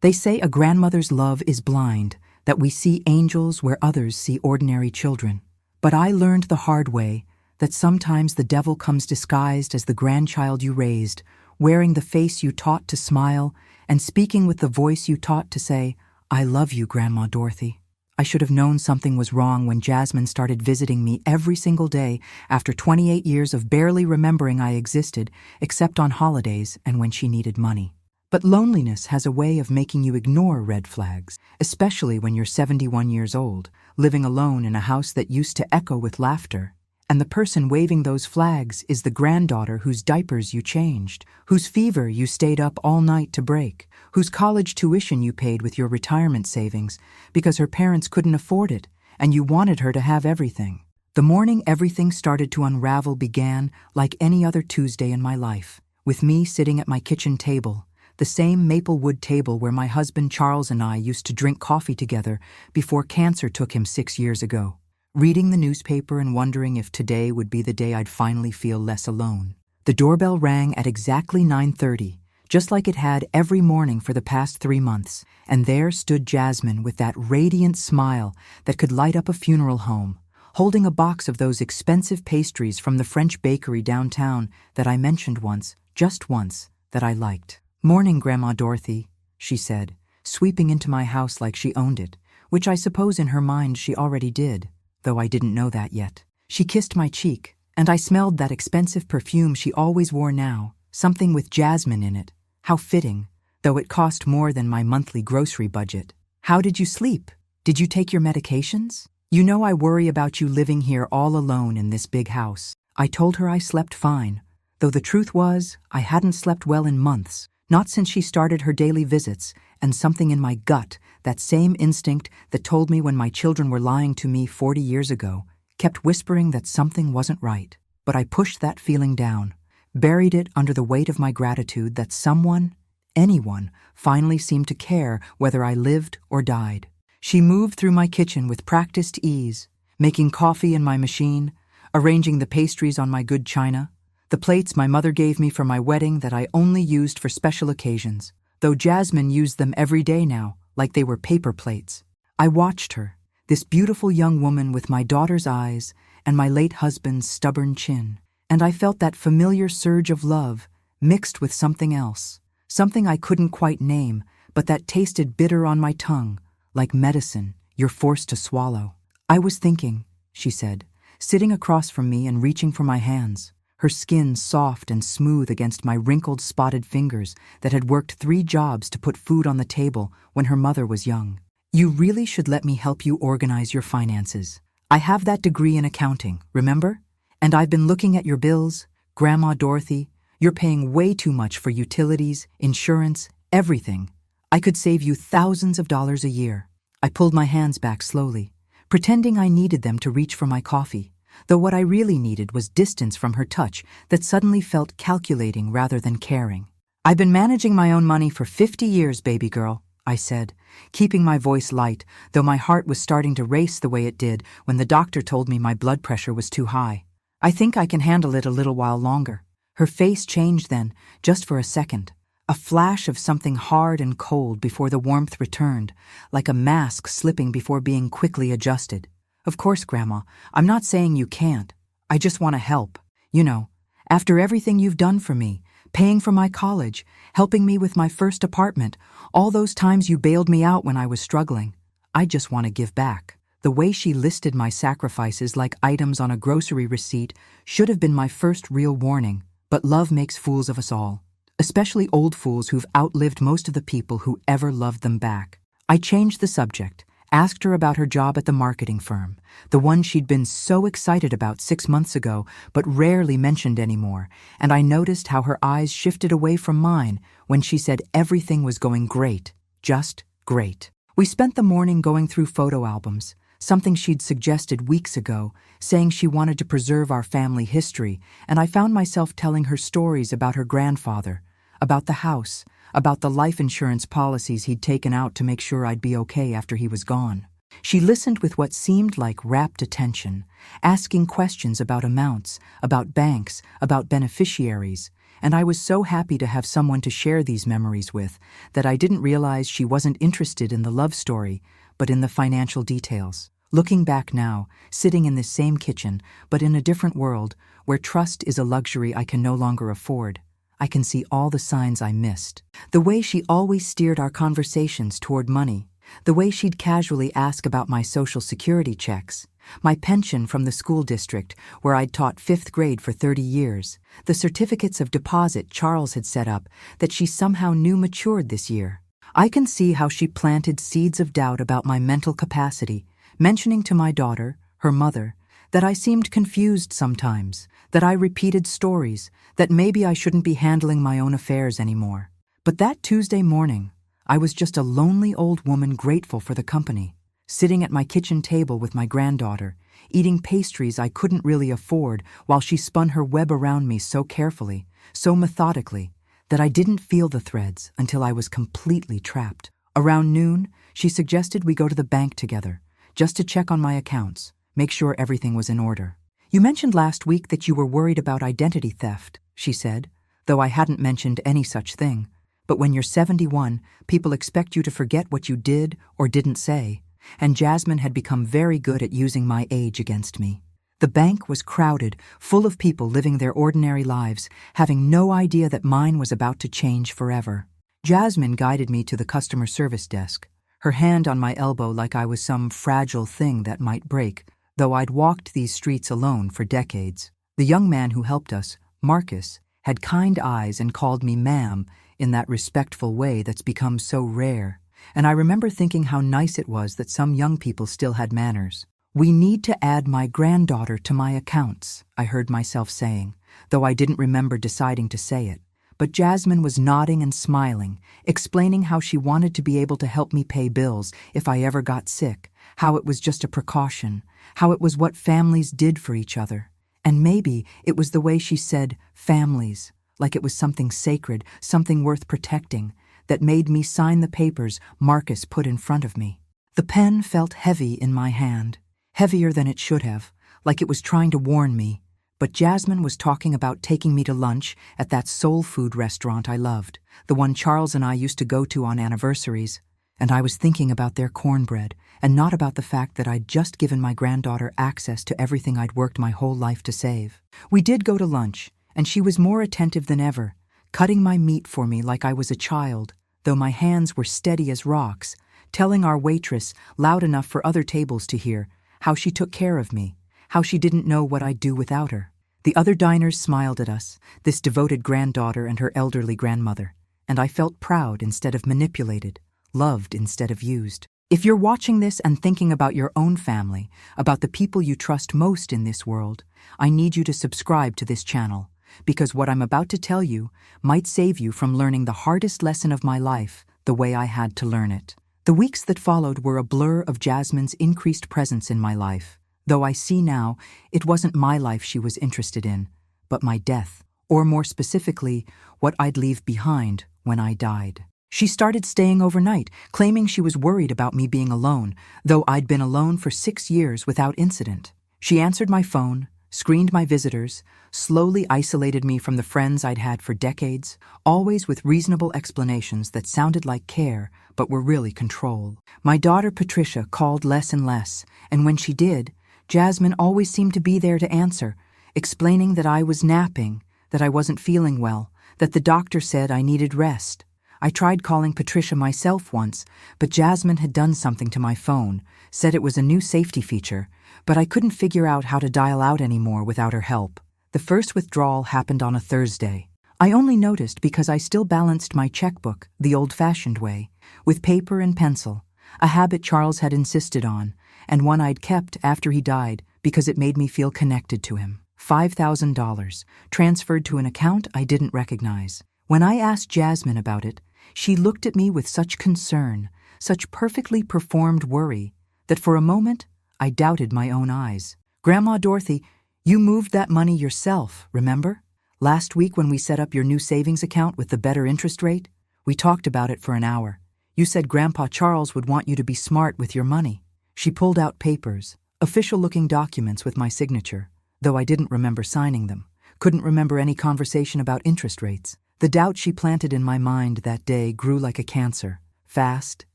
They say a grandmother's love is blind, that we see angels where others see ordinary children. But I learned the hard way that sometimes the devil comes disguised as the grandchild you raised, wearing the face you taught to smile and speaking with the voice you taught to say, "I love you, Grandma Dorothy." I should have known something was wrong when Jasmine started visiting me every single day after 28 years of barely remembering I existed, except on holidays and when she needed money. But loneliness has a way of making you ignore red flags, especially when you're 71 years old, living alone in a house that used to echo with laughter. And the person waving those flags is the granddaughter whose diapers you changed, whose fever you stayed up all night to break, whose college tuition you paid with your retirement savings because her parents couldn't afford it and you wanted her to have everything. The morning everything started to unravel began like any other Tuesday in my life, with me sitting at my kitchen table, the same maple wood table where my husband Charles and I used to drink coffee together before cancer took him 6 years ago, reading the newspaper and wondering if today would be the day I'd finally feel less alone. The doorbell rang at exactly 9:30, just like it had every morning for the past 3 months, and there stood Jasmine with that radiant smile that could light up a funeral home, holding a box of those expensive pastries from the French bakery downtown that I mentioned once, just once, that I liked. "Morning, Grandma Dorothy," she said, sweeping into my house like she owned it, which I suppose in her mind she already did, though I didn't know that yet. She kissed my cheek, and I smelled that expensive perfume she always wore now, something with jasmine in it. How fitting, though it cost more than my monthly grocery budget. "How did you sleep? Did you take your medications? You know I worry about you living here all alone in this big house." I told her I slept fine, though the truth was I hadn't slept well in months. Not since she started her daily visits, and something in my gut, that same instinct that told me when my children were lying to me 40 years ago, kept whispering that something wasn't right. But I pushed that feeling down, buried it under the weight of my gratitude that someone, anyone, finally seemed to care whether I lived or died. She moved through my kitchen with practiced ease, making coffee in my machine, arranging the pastries on my good china, the plates my mother gave me for my wedding that I only used for special occasions, though Jasmine used them every day now, like they were paper plates. I watched her, this beautiful young woman with my daughter's eyes and my late husband's stubborn chin, and I felt that familiar surge of love mixed with something else, something I couldn't quite name, but that tasted bitter on my tongue, like medicine you're forced to swallow. "I was thinking," she said, sitting across from me and reaching for my hands, her skin soft and smooth against my wrinkled, spotted fingers that had worked 3 jobs to put food on the table when her mother was young. "You really should let me help you organize your finances. I have that degree in accounting, remember? And I've been looking at your bills, Grandma Dorothy. You're paying way too much for utilities, insurance, everything. I could save you thousands of dollars a year." I pulled my hands back slowly, pretending I needed them to reach for my coffee, though what I really needed was distance from her touch that suddenly felt calculating rather than caring. "I've been managing my own money for 50 years, baby girl," I said, keeping my voice light, though my heart was starting to race the way it did when the doctor told me my blood pressure was too high. "I think I can handle it a little while longer." Her face changed then, just for a second, a flash of something hard and cold before the warmth returned, like a mask slipping before being quickly adjusted. "Of course, Grandma, I'm not saying you can't. I just want to help. You know, after everything you've done for me, paying for my college, helping me with my first apartment, all those times you bailed me out when I was struggling. I just want to give back." The way she listed my sacrifices like items on a grocery receipt should have been my first real warning, but love makes fools of us all, especially old fools who've outlived most of the people who ever loved them back. I changed the subject, asked her about her job at the marketing firm, the one she'd been so excited about 6 months ago but rarely mentioned anymore, and I noticed how her eyes shifted away from mine when she said everything was going great, just great. We spent the morning going through photo albums, something she'd suggested weeks ago, saying she wanted to preserve our family history, and I found myself telling her stories about her grandfather, about the house, about the life insurance policies he'd taken out to make sure I'd be okay after he was gone. She listened with what seemed like rapt attention, asking questions about amounts, about banks, about beneficiaries, And I was so happy to have someone to share these memories with that I didn't realize she wasn't interested in the love story, but in the financial details. Looking back now, sitting in this same kitchen, but in a different world, where trust is a luxury I can no longer afford, I can see all the signs I missed. The way she always steered our conversations toward money, the way she'd casually ask about my Social Security checks, my pension from the school district where I'd taught fifth grade for 30 years, the certificates of deposit Charles had set up that she somehow knew matured this year. I can see how she planted seeds of doubt about my mental capacity, mentioning to my daughter, her mother, that I seemed confused sometimes, that I repeated stories, that maybe I shouldn't be handling my own affairs anymore. But that Tuesday morning, I was just a lonely old woman grateful for the company, sitting at my kitchen table with my granddaughter, eating pastries I couldn't really afford while she spun her web around me so carefully, so methodically, that I didn't feel the threads until I was completely trapped. Around noon, she suggested we go to the bank together, just to check on my accounts, make sure everything was in order. "You mentioned last week that you were worried about identity theft," she said, though I hadn't mentioned any such thing. "But when you're 71, people expect you to forget what you did or didn't say, and Jasmine had become very good at using my age against me." The bank was crowded, full of people living their ordinary lives, having no idea that mine was about to change forever. Jasmine guided me to the customer service desk, her hand on my elbow like I was some fragile thing that might break, though I'd walked these streets alone for decades. The young man who helped us, Marcus, had kind eyes and called me ma'am in that respectful way that's become so rare, and I remember thinking how nice it was that some young people still had manners. "We need to add my granddaughter to my accounts," I heard myself saying, though I didn't remember deciding to say it. But Jasmine was nodding and smiling, explaining how she wanted to be able to help me pay bills if I ever got sick, how it was just a precaution, how it was what families did for each other. And maybe it was the way she said families, like it was something sacred, something worth protecting, that made me sign the papers Marcus put in front of me. The pen felt heavy in my hand, heavier than it should have, like it was trying to warn me. But Jasmine was talking about taking me to lunch at that soul food restaurant I loved, the one Charles and I used to go to on anniversaries, and I was thinking about their cornbread and not about the fact that I'd just given my granddaughter access to everything I'd worked my whole life to save. We did go to lunch, and she was more attentive than ever, cutting my meat for me like I was a child, though my hands were steady as rocks, telling our waitress, loud enough for other tables to hear, how she took care of me, how she didn't know what I'd do without her. The other diners smiled at us, this devoted granddaughter and her elderly grandmother, and I felt proud instead of manipulated, loved instead of used. If you're watching this and thinking about your own family, about the people you trust most in this world, I need you to subscribe to this channel, because what I'm about to tell you might save you from learning the hardest lesson of my life the way I had to learn it. The weeks that followed were a blur of Jasmine's increased presence in my life, though I see now it wasn't my life she was interested in, but my death, or more specifically, what I'd leave behind when I died. She started staying overnight, claiming she was worried about me being alone, though I'd been alone for 6 years without incident. She answered my phone, screened my visitors, slowly isolated me from the friends I'd had for decades, always with reasonable explanations that sounded like care but were really control. My daughter Patricia called less and less, and when she did, Jasmine always seemed to be there to answer, explaining that I was napping, that I wasn't feeling well, that the doctor said I needed rest. I tried calling Patricia myself once, but Jasmine had done something to my phone, said it was a new safety feature, but I couldn't figure out how to dial out anymore without her help. The first withdrawal happened on a Thursday. I only noticed because I still balanced my checkbook the old-fashioned way, with paper and pencil, a habit Charles had insisted on, and one I'd kept after he died because it made me feel connected to him. $5,000, transferred to an account I didn't recognize. When I asked Jasmine about it, she looked at me with such concern, such perfectly performed worry, that for a moment I doubted my own eyes. "Grandma Dorothy, you moved that money yourself, remember? Last week when we set up your new savings account with the better interest rate, we talked about it for an hour. You said Grandpa Charles would want you to be smart with your money." She pulled out papers, official-looking documents with my signature, though I didn't remember signing them, Couldn't remember any conversation about interest rates. The doubt she planted in my mind that day grew like a cancer, fast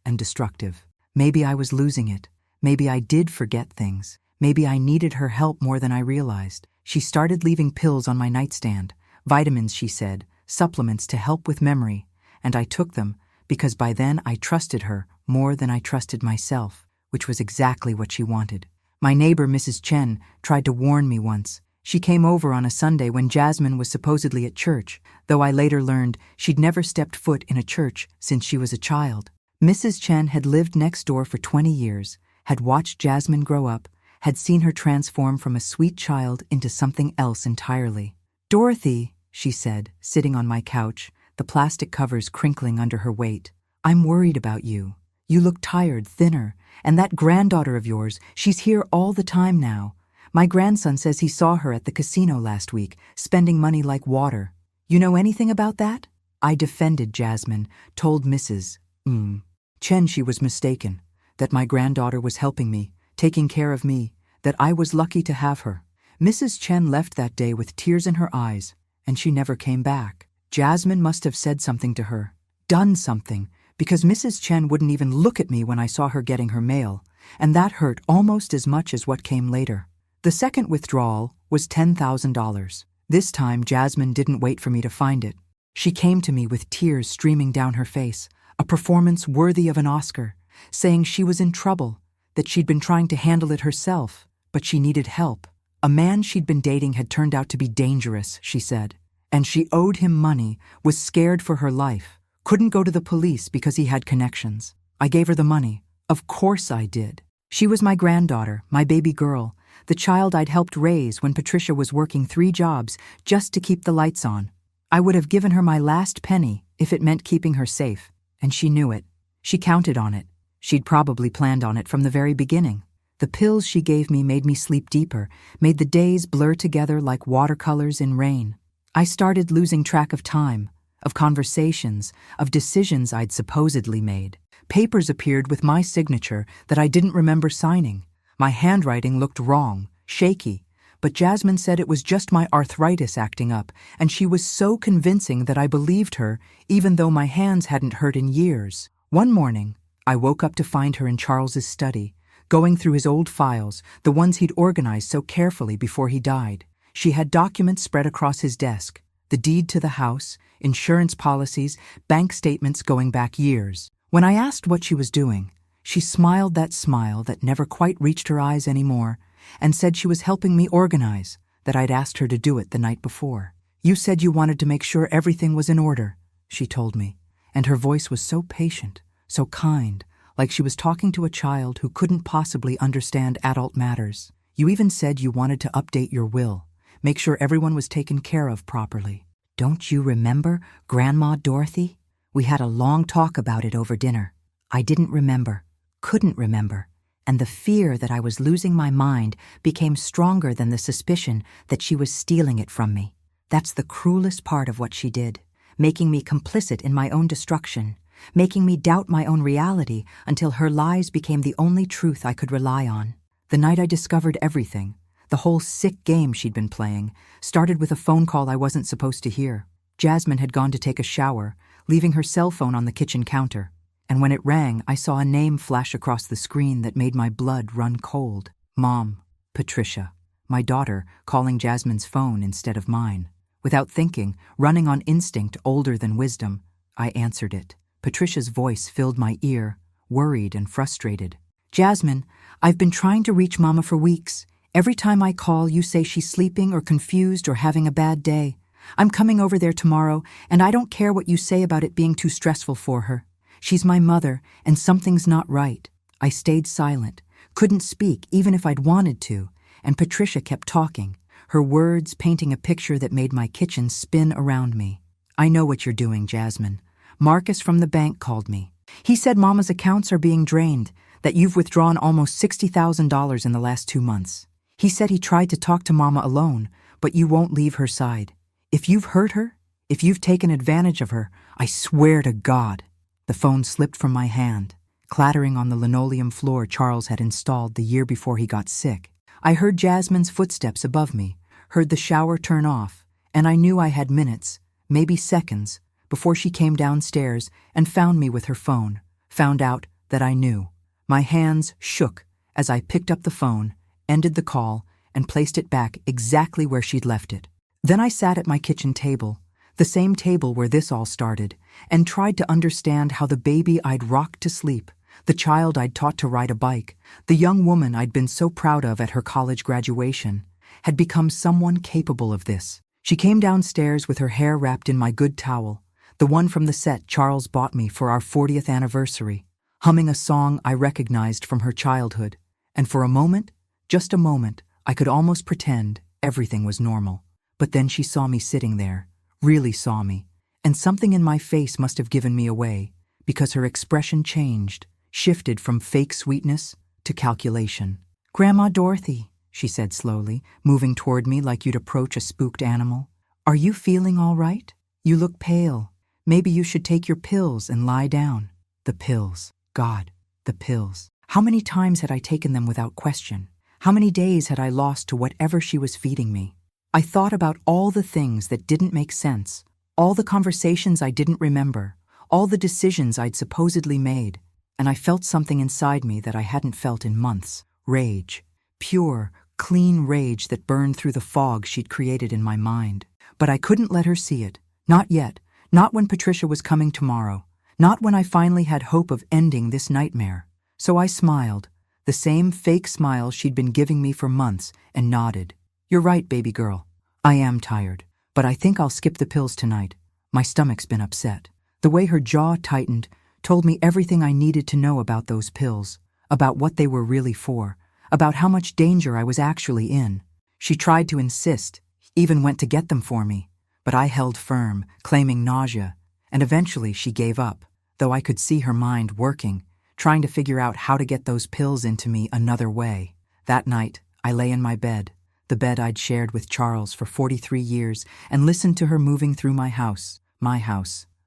and destructive. Maybe I was losing it. Maybe I did forget things. Maybe I needed her help more than I realized. She started leaving pills on my nightstand. Vitamins, she said, supplements to help with memory. And I took them because by then I trusted her more than I trusted myself, which was exactly what she wanted. My neighbor, Mrs. Chen, tried to warn me once. She came over on a Sunday when Jasmine was supposedly at church, though I later learned she'd never stepped foot in a church since she was a child. Mrs. Chen had lived next door for 20 years, had watched Jasmine grow up, had seen her transform from a sweet child into something else entirely. "Dorothy," she said, sitting on my couch, the plastic covers crinkling under her weight, "I'm worried about you. You look tired, thinner, and that granddaughter of yours, she's here all the time now. My grandson says he saw her at the casino last week, spending money like water. You know anything about that?" I defended Jasmine, told Mrs. Chen she was mistaken, that my granddaughter was helping me, taking care of me, that I was lucky to have her. Mrs. Chen left that day with tears in her eyes, and she never came back. Jasmine must have said something to her, done something, because Mrs. Chen wouldn't even look at me when I saw her getting her mail, and that hurt almost as much as what came later. The second withdrawal was $10,000. This time, Jasmine didn't wait for me to find it. She came to me with tears streaming down her face, a performance worthy of an Oscar, saying she was in trouble, that she'd been trying to handle it herself, but she needed help. A man she'd been dating had turned out to be dangerous, she said, and she owed him money, was scared for her life, couldn't go to the police because he had connections. I gave her the money. Of course I did. She was my granddaughter, my baby girl, the child I'd helped raise when Patricia was working 3 jobs just to keep the lights on. I would have given her my last penny if it meant keeping her safe, and she knew it. She counted on it. She'd probably planned on it from the very beginning. The pills she gave me made me sleep deeper, made the days blur together like watercolors in rain. I started losing track of time, of conversations, of decisions I'd supposedly made. Papers appeared with my signature that I didn't remember signing. My handwriting looked wrong, shaky, but Jasmine said it was just my arthritis acting up, and she was so convincing that I believed her, even though my hands hadn't hurt in years. One morning, I woke up to find her in Charles's study, going through his old files, the ones he'd organized so carefully before he died. She had documents spread across his desk, the deed to the house, insurance policies, bank statements going back years. When I asked what she was doing, she smiled that smile that never quite reached her eyes anymore, and said she was helping me organize, that I'd asked her to do it the night before. "You said you wanted to make sure everything was in order," she told me, and her voice was so patient, so kind, like she was talking to a child who couldn't possibly understand adult matters. "You even said you wanted to update your will, make sure everyone was taken care of properly. Don't you remember, Grandma Dorothy? We had a long talk about it over dinner." I didn't remember, couldn't remember, and the fear that I was losing my mind became stronger than the suspicion that she was stealing it from me. That's the cruelest part of what she did, making me complicit in my own destruction, making me doubt my own reality until her lies became the only truth I could rely on. The night I discovered everything, the whole sick game she'd been playing, started with a phone call I wasn't supposed to hear. Jasmine had gone to take a shower, leaving her cell phone on the kitchen counter, and when it rang, I saw a name flash across the screen that made my blood run cold. Mom, Patricia, my daughter, calling Jasmine's phone instead of mine. Without thinking, running on instinct older than wisdom, I answered it. Patricia's voice filled my ear, worried and frustrated. "Jasmine, I've been trying to reach Mama for weeks. Every time I call, you say she's sleeping or confused or having a bad day. I'm coming over there tomorrow, and I don't care what you say about it being too stressful for her. She's my mother, and something's not right." I stayed silent, couldn't speak even if I'd wanted to, and Patricia kept talking, her words painting a picture that made my kitchen spin around me. "I know what you're doing, Jasmine. Marcus from the bank called me. He said Mama's accounts are being drained, that you've withdrawn almost $60,000 in the last 2 months. He said he tried to talk to Mama alone, but you won't leave her side. If you've hurt her, if you've taken advantage of her, I swear to God." The phone slipped from my hand, clattering on the linoleum floor Charles had installed the year before he got sick. I heard Jasmine's footsteps above me, heard the shower turn off, And I knew I had minutes, maybe seconds, before she came downstairs and found me with her phone, found out that I knew. My hands shook as I picked up the phone, ended the call, and placed it back exactly where she'd left it. Then I sat at my kitchen table, the same table where this all started, and tried to understand how the baby I'd rocked to sleep, the child I'd taught to ride a bike, the young woman I'd been so proud of at her college graduation, had become someone capable of this. She came downstairs with her hair wrapped in my good towel, the one from the set Charles bought me for our 40th anniversary, humming a song I recognized from her childhood, and for a moment, just a moment, I could almost pretend everything was normal. But then she saw me sitting there, really saw me, and something in my face must have given me away, because her expression changed, shifted from fake sweetness to calculation. "Grandma Dorothy," she said slowly, moving toward me like you'd approach a spooked animal. "Are you feeling all right? You look pale. Maybe you should take your pills and lie down." The pills. God, the pills. How many times had I taken them without question? How many days had I lost to whatever she was feeding me? I thought about all the things that didn't make sense, all the conversations I didn't remember, all the decisions I'd supposedly made, and I felt something inside me that I hadn't felt in months. Rage. Pure, clean rage that burned through the fog she'd created in my mind. But I couldn't let her see it. Not yet. Not when Patricia was coming tomorrow. Not when I finally had hope of ending this nightmare. So I smiled, the same fake smile she'd been giving me for months, and nodded. "You're right, baby girl. I am tired. But I think I'll skip the pills tonight. My stomach's been upset." The way her jaw tightened told me everything I needed to know about those pills, about what they were really for, about how much danger I was actually in. She tried to insist, even went to get them for me, but I held firm, claiming nausea, and eventually she gave up, though I could see her mind working, trying to figure out how to get those pills into me another way. That night, I lay in my bed, the bed I'd shared with Charles for 43 years, and listened to her moving through my house,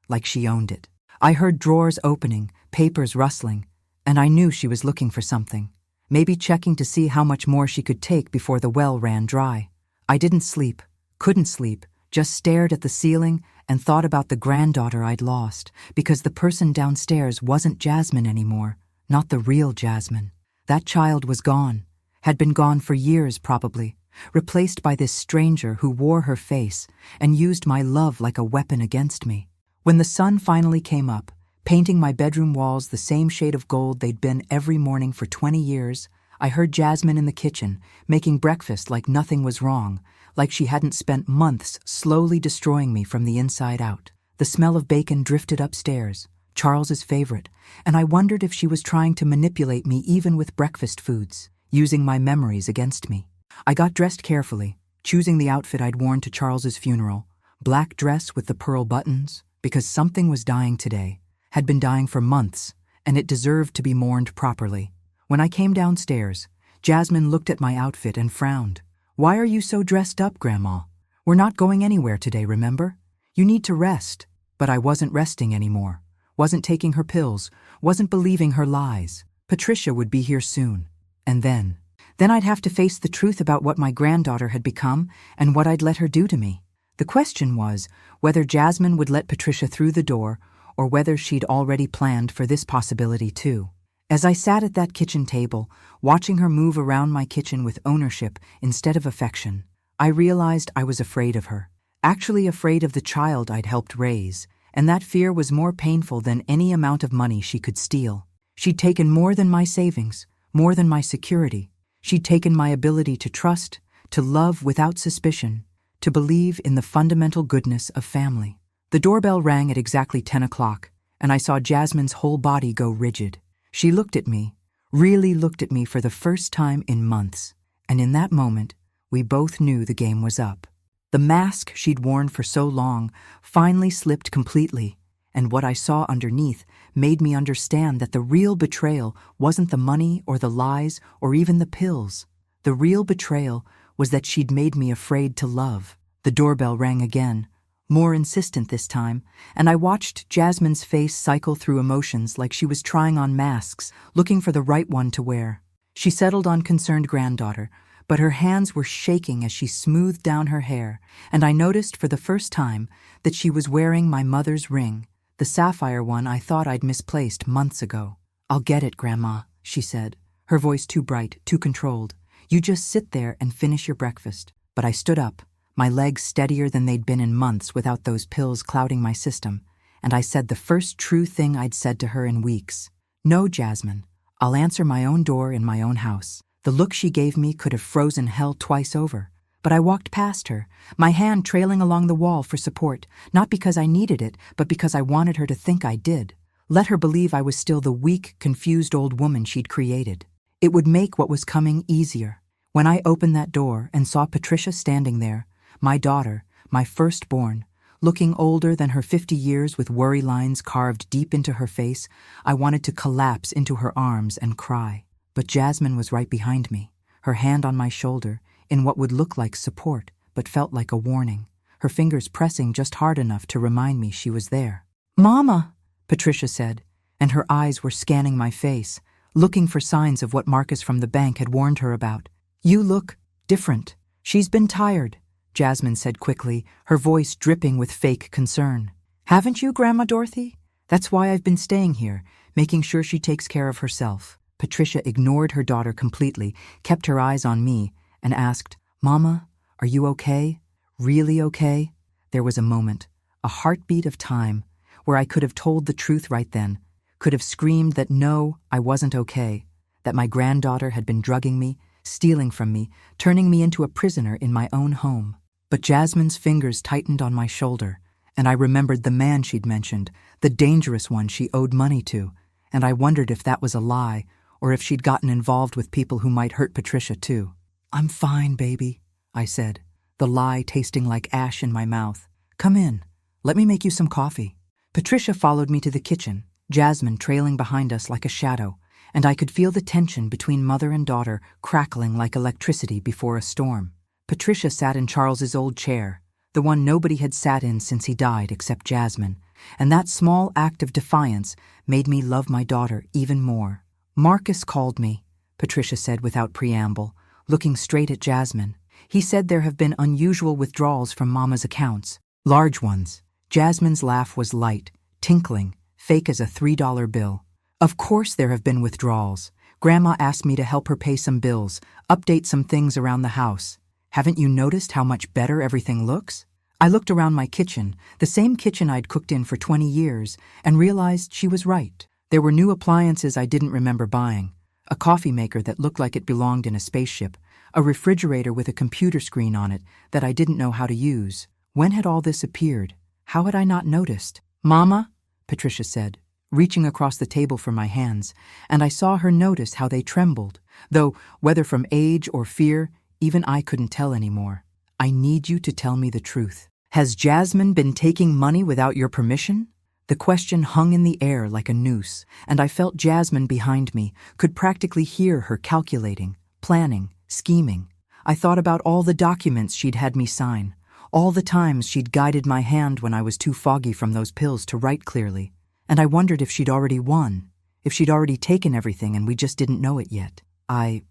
like she owned it. I heard drawers opening, papers rustling, and I knew she was looking for something, maybe checking to see how much more she could take before the well ran dry. I didn't sleep, couldn't sleep, just stared at the ceiling and thought about the granddaughter I'd lost, because the person downstairs wasn't Jasmine anymore, not the real Jasmine. That child was gone, had been gone for years probably, replaced by this stranger who wore her face and used my love like a weapon against me. When the sun finally came up, painting my bedroom walls the same shade of gold they'd been every morning for 20 years, I heard Jasmine in the kitchen, making breakfast like nothing was wrong, like she hadn't spent months slowly destroying me from the inside out. The smell of bacon drifted upstairs, Charles's favorite, and I wondered if she was trying to manipulate me even with breakfast foods, using my memories against me. I got dressed carefully, choosing the outfit I'd worn to Charles's funeral, black dress with the pearl buttons, because something was dying today, had been dying for months, and it deserved to be mourned properly. When I came downstairs, Jasmine looked at my outfit and frowned. "Why are you so dressed up, Grandma? We're not going anywhere today, remember? You need to rest." But I wasn't resting anymore, wasn't taking her pills, wasn't believing her lies. Patricia would be here soon. And then I'd have to face the truth about what my granddaughter had become and what I'd let her do to me. The question was whether Jasmine would let Patricia through the door or whether she'd already planned for this possibility too. As I sat at that kitchen table, watching her move around my kitchen with ownership instead of affection, I realized I was afraid of her, actually afraid of the child I'd helped raise, and that fear was more painful than any amount of money she could steal. She'd taken more than my savings, more than my security. She'd taken my ability to trust, to love without suspicion, to believe in the fundamental goodness of family. The doorbell rang at exactly 10 o'clock, and I saw Jasmine's whole body go rigid. She looked at me, really looked at me for the first time in months, and in that moment, we both knew the game was up. The mask she'd worn for so long finally slipped completely, and what I saw underneath made me understand that the real betrayal wasn't the money or the lies or even the pills. The real betrayal was that she'd made me afraid to love. The doorbell rang again, more insistent this time, and I watched Jasmine's face cycle through emotions like she was trying on masks, looking for the right one to wear. She settled on concerned granddaughter, but her hands were shaking as she smoothed down her hair, and I noticed for the first time that she was wearing my mother's ring, the sapphire one I thought I'd misplaced months ago. "I'll get it, Grandma," she said, her voice too bright, too controlled. "You just sit there and finish your breakfast." But I stood up, my legs steadier than they'd been in months without those pills clouding my system, and I said the first true thing I'd said to her in weeks. "No, Jasmine, I'll answer my own door in my own house." The look she gave me could have frozen hell twice over, but I walked past her, my hand trailing along the wall for support, not because I needed it, but because I wanted her to think I did. Let her believe I was still the weak, confused old woman she'd created. It would make what was coming easier. When I opened that door and saw Patricia standing there, my daughter, my firstborn, looking older than her 50 years with worry lines carved deep into her face, I wanted to collapse into her arms and cry. But Jasmine was right behind me, her hand on my shoulder, in what would look like support, but felt like a warning, her fingers pressing just hard enough to remind me she was there. "Mama," Patricia said, and her eyes were scanning my face, looking for signs of what Marcus from the bank had warned her about. "You look different." "She's been tired," Jasmine said quickly, her voice dripping with fake concern. "Haven't you, Grandma Dorothy? That's why I've been staying here, making sure she takes care of herself." Patricia ignored her daughter completely, kept her eyes on me, and asked, "Mama, are you okay? Really okay?" There was a moment, a heartbeat of time, where I could have told the truth right then, could have screamed that no, I wasn't okay, that my granddaughter had been drugging me, stealing from me, turning me into a prisoner in my own home. But Jasmine's fingers tightened on my shoulder, and I remembered the man she'd mentioned, the dangerous one she owed money to, and I wondered if that was a lie, or if she'd gotten involved with people who might hurt Patricia too. "I'm fine, baby," I said, the lie tasting like ash in my mouth. "Come in. Let me make you some coffee." Patricia followed me to the kitchen, Jasmine trailing behind us like a shadow, and I could feel the tension between mother and daughter crackling like electricity before a storm. Patricia sat in Charles's old chair, the one nobody had sat in since he died except Jasmine, and that small act of defiance made me love my daughter even more. "Marcus called me," Patricia said without preamble, looking straight at Jasmine. "He said there have been unusual withdrawals from Mama's accounts, large ones." Jasmine's laugh was light, tinkling, fake as a $3 bill. "Of course there have been withdrawals. Grandma asked me to help her pay some bills, update some things around the house. Haven't you noticed how much better everything looks?" I looked around my kitchen, the same kitchen I'd cooked in for 20 years, and realized she was right. There were new appliances I didn't remember buying, a coffee maker that looked like it belonged in a spaceship, a refrigerator with a computer screen on it that I didn't know how to use. When had all this appeared? How had I not noticed? "Mama," Patricia said, reaching across the table for my hands, and I saw her notice how they trembled, though whether from age or fear, even I couldn't tell anymore. "I need you to tell me the truth. Has Jasmine been taking money without your permission?" The question hung in the air like a noose, and I felt Jasmine behind me, could practically hear her calculating, planning, scheming. I thought about all the documents she'd had me sign, all the times she'd guided my hand when I was too foggy from those pills to write clearly, and I wondered if she'd already won, if she'd already taken everything and we just didn't know it yet. I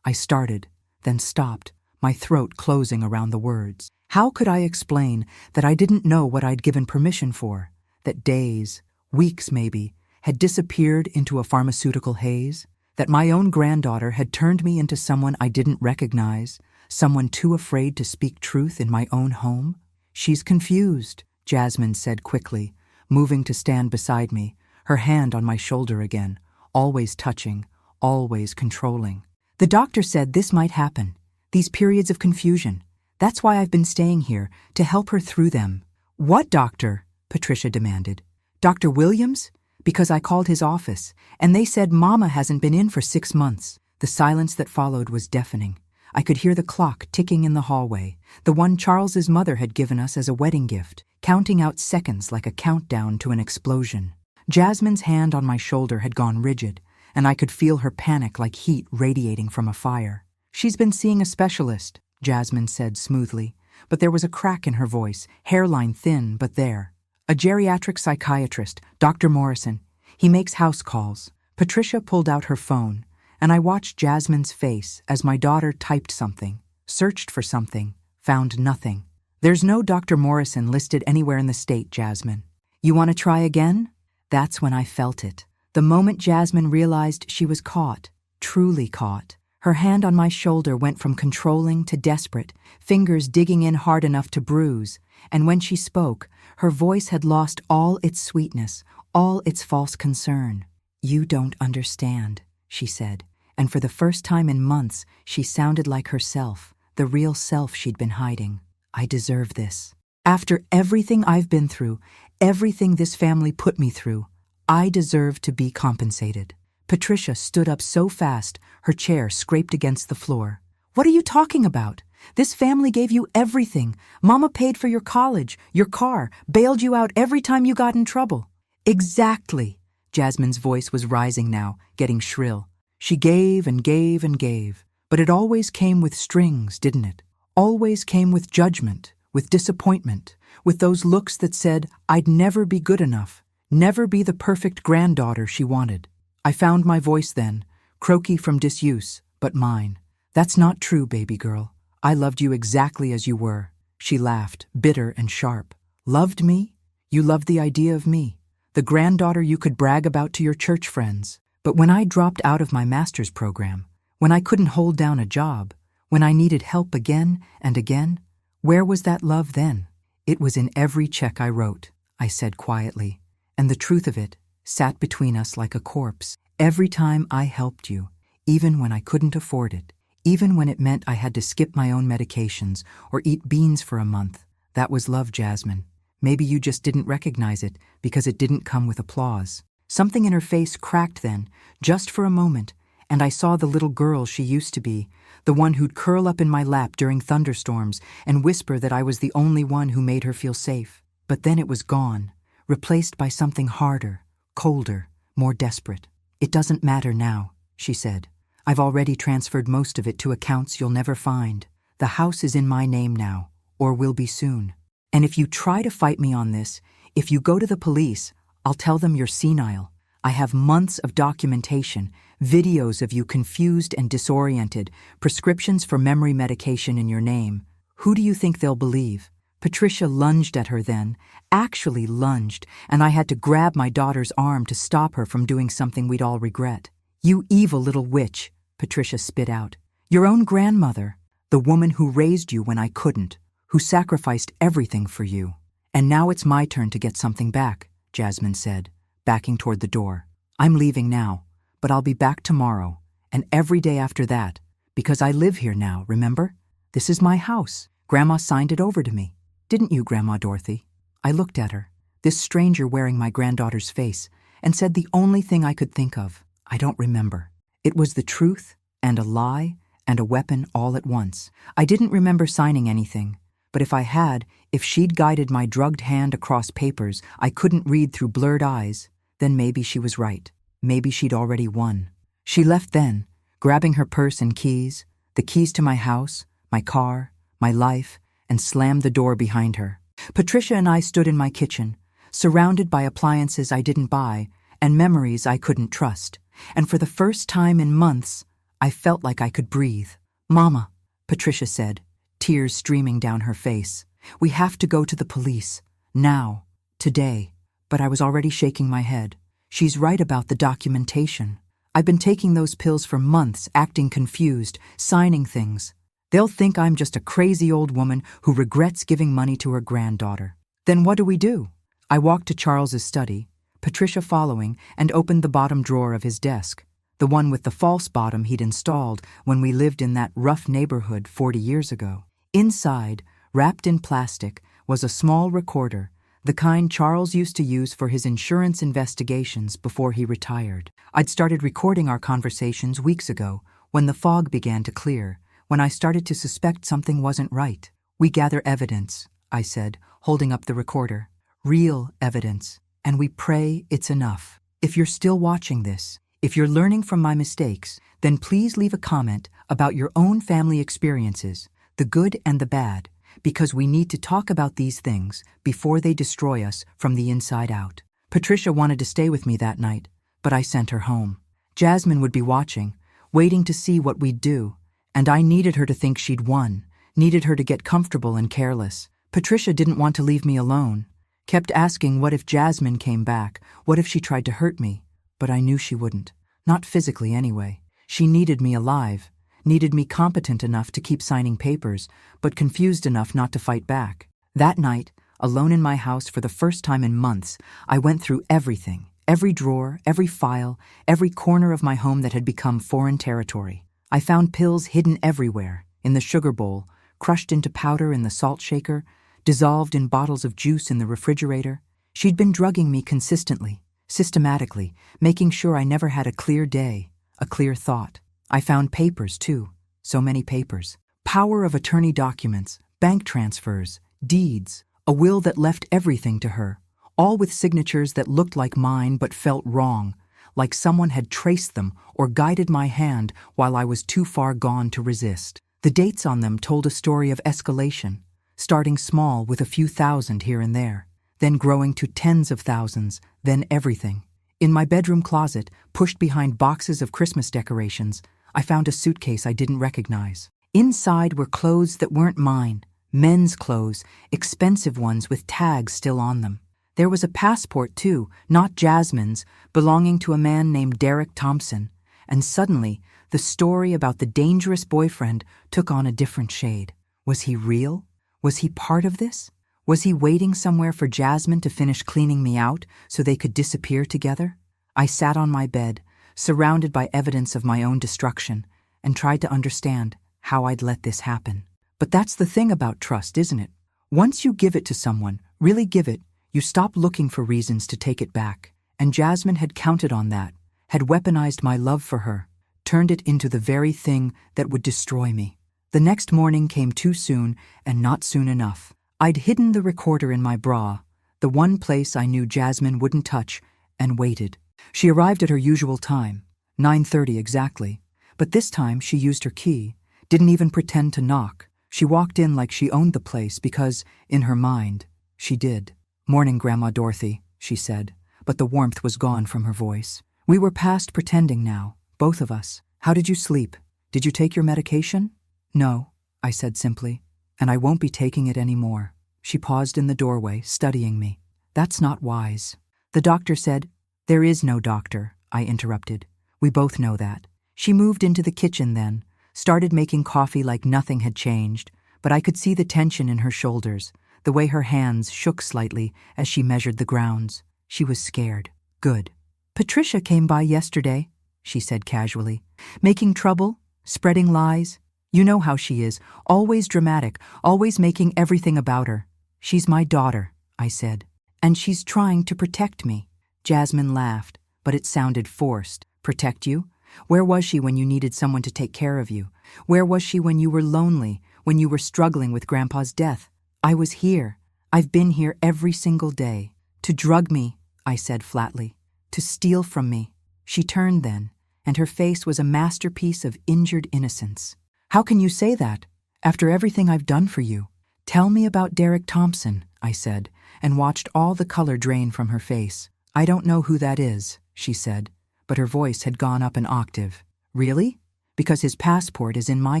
started, then stopped, my throat closing around the words. How could I explain that I didn't know what I'd given permission for? That days, weeks maybe, had disappeared into a pharmaceutical haze? That my own granddaughter had turned me into someone I didn't recognize, someone too afraid to speak truth in my own home? "She's confused," Jasmine said quickly, moving to stand beside me, her hand on my shoulder again, always touching, always controlling. "The doctor said this might happen, these periods of confusion. That's why I've been staying here, to help her through them." "What doctor?" Patricia demanded. "Dr. Williams? Because I called his office, and they said Mama hasn't been in for 6 months. The silence that followed was deafening. I could hear the clock ticking in the hallway, the one Charles's mother had given us as a wedding gift, counting out seconds like a countdown to an explosion. Jasmine's hand on my shoulder had gone rigid, and I could feel her panic like heat radiating from a fire. "She's been seeing a specialist," Jasmine said smoothly, but there was a crack in her voice, hairline thin but there. "A geriatric psychiatrist, Dr. Morrison. He makes house calls." Patricia pulled out her phone, and I watched Jasmine's face as my daughter typed something, searched for something, found nothing. There's no Dr. Morrison listed anywhere in the state, Jasmine. You want to try again? That's when I felt it. The moment Jasmine realized she was caught, truly caught. Her hand on my shoulder went from controlling to desperate, fingers digging in hard enough to bruise, and when she spoke, her voice had lost all its sweetness, all its false concern. You don't understand, she said, and for the first time in months, she sounded like herself, the real self she'd been hiding. I deserve this. After everything I've been through, everything this family put me through, I deserve to be compensated. Patricia stood up so fast, her chair scraped against the floor. What are you talking about? This family gave you everything. Mama paid for your college, your car, bailed you out every time you got in trouble. Exactly. Jasmine's voice was rising now, getting shrill. She gave and gave and gave, but it always came with strings, didn't it? Always came with judgment, with disappointment, with those looks that said I'd never be good enough, never be the perfect granddaughter she wanted. I found my voice then, croaky from disuse, but mine. That's not true, baby girl. I loved you exactly as you were. She laughed, bitter and sharp. Loved me? You loved the idea of me, the granddaughter you could brag about to your church friends. But when I dropped out of my master's program, when I couldn't hold down a job, when I needed help again and again, where was that love then? It was in every check I wrote, I said quietly, and the truth of it sat between us like a corpse. Every time I helped you, even when I couldn't afford it, even when it meant I had to skip my own medications or eat beans for a month, that was love, Jasmine. Maybe you just didn't recognize it because it didn't come with applause. Something in her face cracked then, just for a moment, and I saw the little girl she used to be, the one who'd curl up in my lap during thunderstorms and whisper that I was the only one who made her feel safe. But then it was gone, replaced by something harder, colder, more desperate. It doesn't matter now, she said. I've already transferred most of it to accounts you'll never find. The house is in my name now, or will be soon. And if you try to fight me on this, if you go to the police, I'll tell them you're senile. I have months of documentation, videos of you confused and disoriented, prescriptions for memory medication in your name. Who do you think they'll believe? Patricia lunged at her then, actually lunged, and I had to grab my daughter's arm to stop her from doing something we'd all regret. You evil little witch, Patricia spit out. Your own grandmother, the woman who raised you when I couldn't, who sacrificed everything for you. And now it's my turn to get something back, Jasmine said, backing toward the door. I'm leaving now, but I'll be back tomorrow, and every day after that, because I live here now, remember? This is my house. Grandma signed it over to me. Didn't you, Grandma Dorothy? I looked at her, this stranger wearing my granddaughter's face, and said the only thing I could think of. I don't remember. It was the truth, and a lie, and a weapon all at once. I didn't remember signing anything, but if I had, if she'd guided my drugged hand across papers I couldn't read through blurred eyes, then maybe she was right. Maybe she'd already won. She left then, grabbing her purse and keys, the keys to my house, my car, my life, and slammed the door behind her. Patricia and I stood in my kitchen, surrounded by appliances I didn't buy and memories I couldn't trust. And for the first time in months, I felt like I could breathe. Mama, Patricia said, tears streaming down her face. We have to go to the police. Now. Today. But I was already shaking my head. She's right about the documentation. I've been taking those pills for months, acting confused, signing things. They'll think I'm just a crazy old woman who regrets giving money to her granddaughter. Then what do? I walked to Charles's study, Patricia following, and opened the bottom drawer of his desk, the one with the false bottom he'd installed when we lived in that rough neighborhood 40 years ago. Inside, wrapped in plastic, was a small recorder, the kind Charles used to use for his insurance investigations before he retired. I'd started recording our conversations weeks ago, when the fog began to clear, when I started to suspect something wasn't right. We gather evidence, I said, holding up the recorder. Real evidence. And we pray it's enough. If you're still watching this, if you're learning from my mistakes, then please leave a comment about your own family experiences, the good and the bad, because we need to talk about these things before they destroy us from the inside out. Patricia wanted to stay with me that night, but I sent her home. Jasmine would be watching, waiting to see what we'd do. And I needed her to think she'd won, needed her to get comfortable and careless. Patricia didn't want to leave me alone. Kept asking what if Jasmine came back, what if she tried to hurt me. But I knew she wouldn't. Not physically anyway. She needed me alive, needed me competent enough to keep signing papers, but confused enough not to fight back. That night, alone in my house for the first time in months, I went through everything, every drawer, every file, every corner of my home that had become foreign territory. I found pills hidden everywhere, in the sugar bowl, crushed into powder in the salt shaker, dissolved in bottles of juice in the refrigerator. She'd been drugging me consistently, systematically, making sure I never had a clear day, a clear thought. I found papers, too. So many papers. Power of attorney documents, bank transfers, deeds, a will that left everything to her, all with signatures that looked like mine but felt wrong, like someone had traced them or guided my hand while I was too far gone to resist. The dates on them told a story of escalation, starting small with a few thousand here and there, then growing to tens of thousands, then everything. In my bedroom closet, pushed behind boxes of Christmas decorations, I found a suitcase I didn't recognize. Inside were clothes that weren't mine, men's clothes, expensive ones with tags still on them. There was a passport, too, not Jasmine's, belonging to a man named Derek Thompson. And suddenly, the story about the dangerous boyfriend took on a different shade. Was he real? Was he part of this? Was he waiting somewhere for Jasmine to finish cleaning me out so they could disappear together? I sat on my bed, surrounded by evidence of my own destruction, and tried to understand how I'd let this happen. But that's the thing about trust, isn't it? Once you give it to someone, really give it, you stop looking for reasons to take it back. And Jasmine had counted on that, had weaponized my love for her, turned it into the very thing that would destroy me. The next morning came too soon and not soon enough. I'd hidden the recorder in my bra, the one place I knew Jasmine wouldn't touch, and waited. She arrived at her usual time, 9:30 exactly. But this time she used her key, didn't even pretend to knock. She walked in like she owned the place because, in her mind, she did. "Morning, Grandma Dorothy," she said, but the warmth was gone from her voice. We were past pretending now, both of us. "How did you sleep? Did you take your medication?" "No," I said simply, "and I won't be taking it anymore." She paused in the doorway, studying me. "That's not wise." The doctor said, "There is no doctor," I interrupted. "We both know that." She moved into the kitchen then, started making coffee like nothing had changed, but I could see the tension in her shoulders, the way her hands shook slightly as she measured the grounds. She was scared. "Good." "Patricia came by yesterday," she said casually. "Making trouble, spreading lies. You know how she is, always dramatic, always making everything about her." "She's my daughter," I said, "and she's trying to protect me." Jasmine laughed, but it sounded forced. "Protect you? Where was she when you needed someone to take care of you? Where was she when you were lonely, when you were struggling with Grandpa's death? I was here. I've been here every single day. To drug me," I said flatly. "To steal from me." She turned then, and her face was a masterpiece of injured innocence. "How can you say that, after everything I've done for you?" "Tell me about Derek Thompson," I said, and watched all the color drain from her face. "I don't know who that is," she said, but her voice had gone up an octave. "Really? Because his passport is in my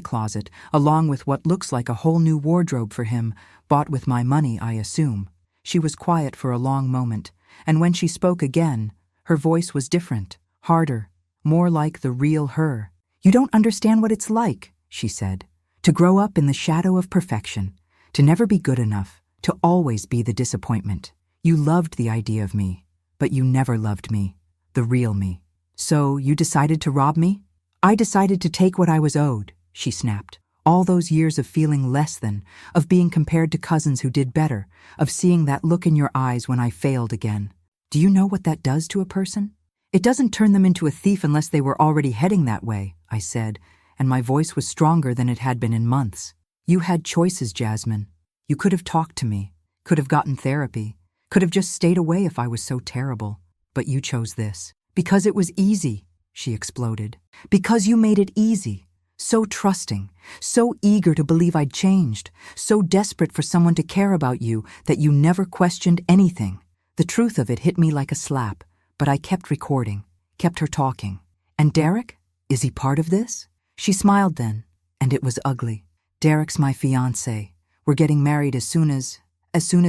closet, along with what looks like a whole new wardrobe for him, bought with my money, I assume." She was quiet for a long moment, and when she spoke again, her voice was different, harder, more like the real her. "You don't understand what it's like," she said, "to grow up in the shadow of perfection, to never be good enough, to always be the disappointment. You loved the idea of me, but you never loved me, the real me. So you decided to rob me?" "I decided to take what I was owed," she snapped. "All those years of feeling less than, of being compared to cousins who did better, of seeing that look in your eyes when I failed again. Do you know what that does to a person? It doesn't turn them into a thief unless they were already heading that way," I said, and my voice was stronger than it had been in months. "You had choices, Jasmine. You could have talked to me, could have gotten therapy, could have just stayed away if I was so terrible. But you chose this. Because it was easy," she exploded. "Because you made it easy. So trusting, so eager to believe I'd changed, so desperate for someone to care about you that you never questioned anything." The truth of it hit me like a slap, but I kept recording, kept her talking. "And Derek? Is he part of this? She smiled then, and it was ugly. Derek's my fiancé. We're getting married as soon as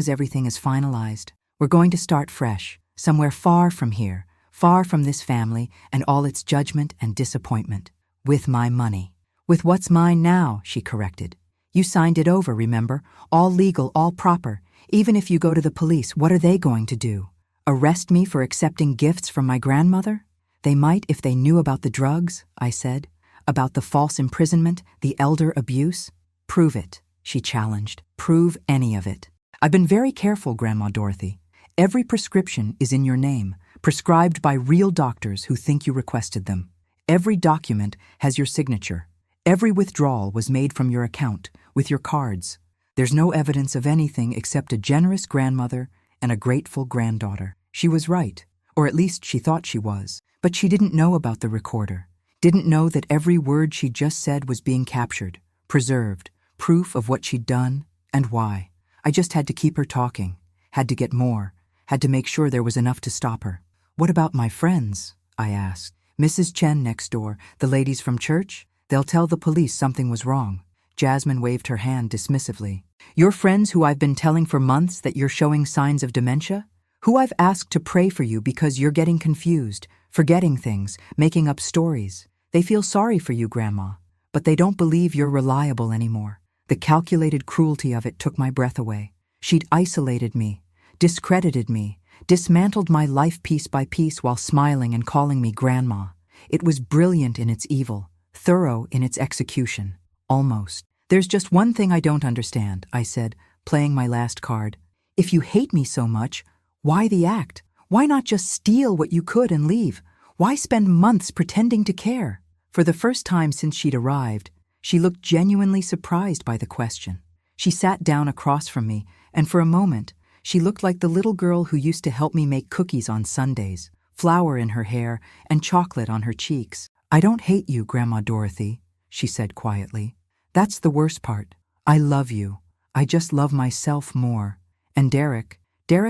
everything is finalized. We're going to start fresh, somewhere far from here, far from this family and all its judgment and disappointment. With my money. With what's mine now, she corrected. You signed it over, remember? All legal, all proper. Even if you go to the police, what are they going to do? Arrest me for accepting gifts from my grandmother? They might if they knew about the drugs, I said. About the false imprisonment, the elder abuse. Prove it, she challenged. Prove any of it. I've been very careful, Grandma Dorothy. Every prescription is in your name, prescribed by real doctors who think you requested them. Every document has your signature. Every withdrawal was made from your account, with your cards. There's no evidence of anything except a generous grandmother and a grateful granddaughter. She was right, or at least she thought she was, but she didn't know about the recorder. Didn't know that every word she just said was being captured, preserved, proof of what she'd done and why. I just had to keep her talking, had to get more, had to make sure there was enough to stop her. What about my friends? I asked. Mrs. Chen next door, the ladies from church? They'll tell the police something was wrong. Jasmine waved her hand dismissively. Your friends who I've been telling for months that you're showing signs of dementia? Who I've asked to pray for you because you're getting confused, forgetting things, making up stories. They feel sorry for you, Grandma, but they don't believe you're reliable anymore. The calculated cruelty of it took my breath away. She'd isolated me, discredited me, dismantled my life piece by piece while smiling and calling me Grandma. It was brilliant in its evil, thorough in its execution. Almost. There's just one thing I don't understand, I said, playing my last card. If you hate me so much, why the act? Why not just steal what you could and leave? Why spend months pretending to care? For the first time since she'd arrived, she looked genuinely surprised by the question. She sat down across from me, and for a moment, she looked like the little girl who used to help me make cookies on Sundays, flour in her hair and chocolate on her cheeks. I don't hate you, Grandma Dorothy, she said quietly. That's the worst part. I love you. I just love myself more. And Derek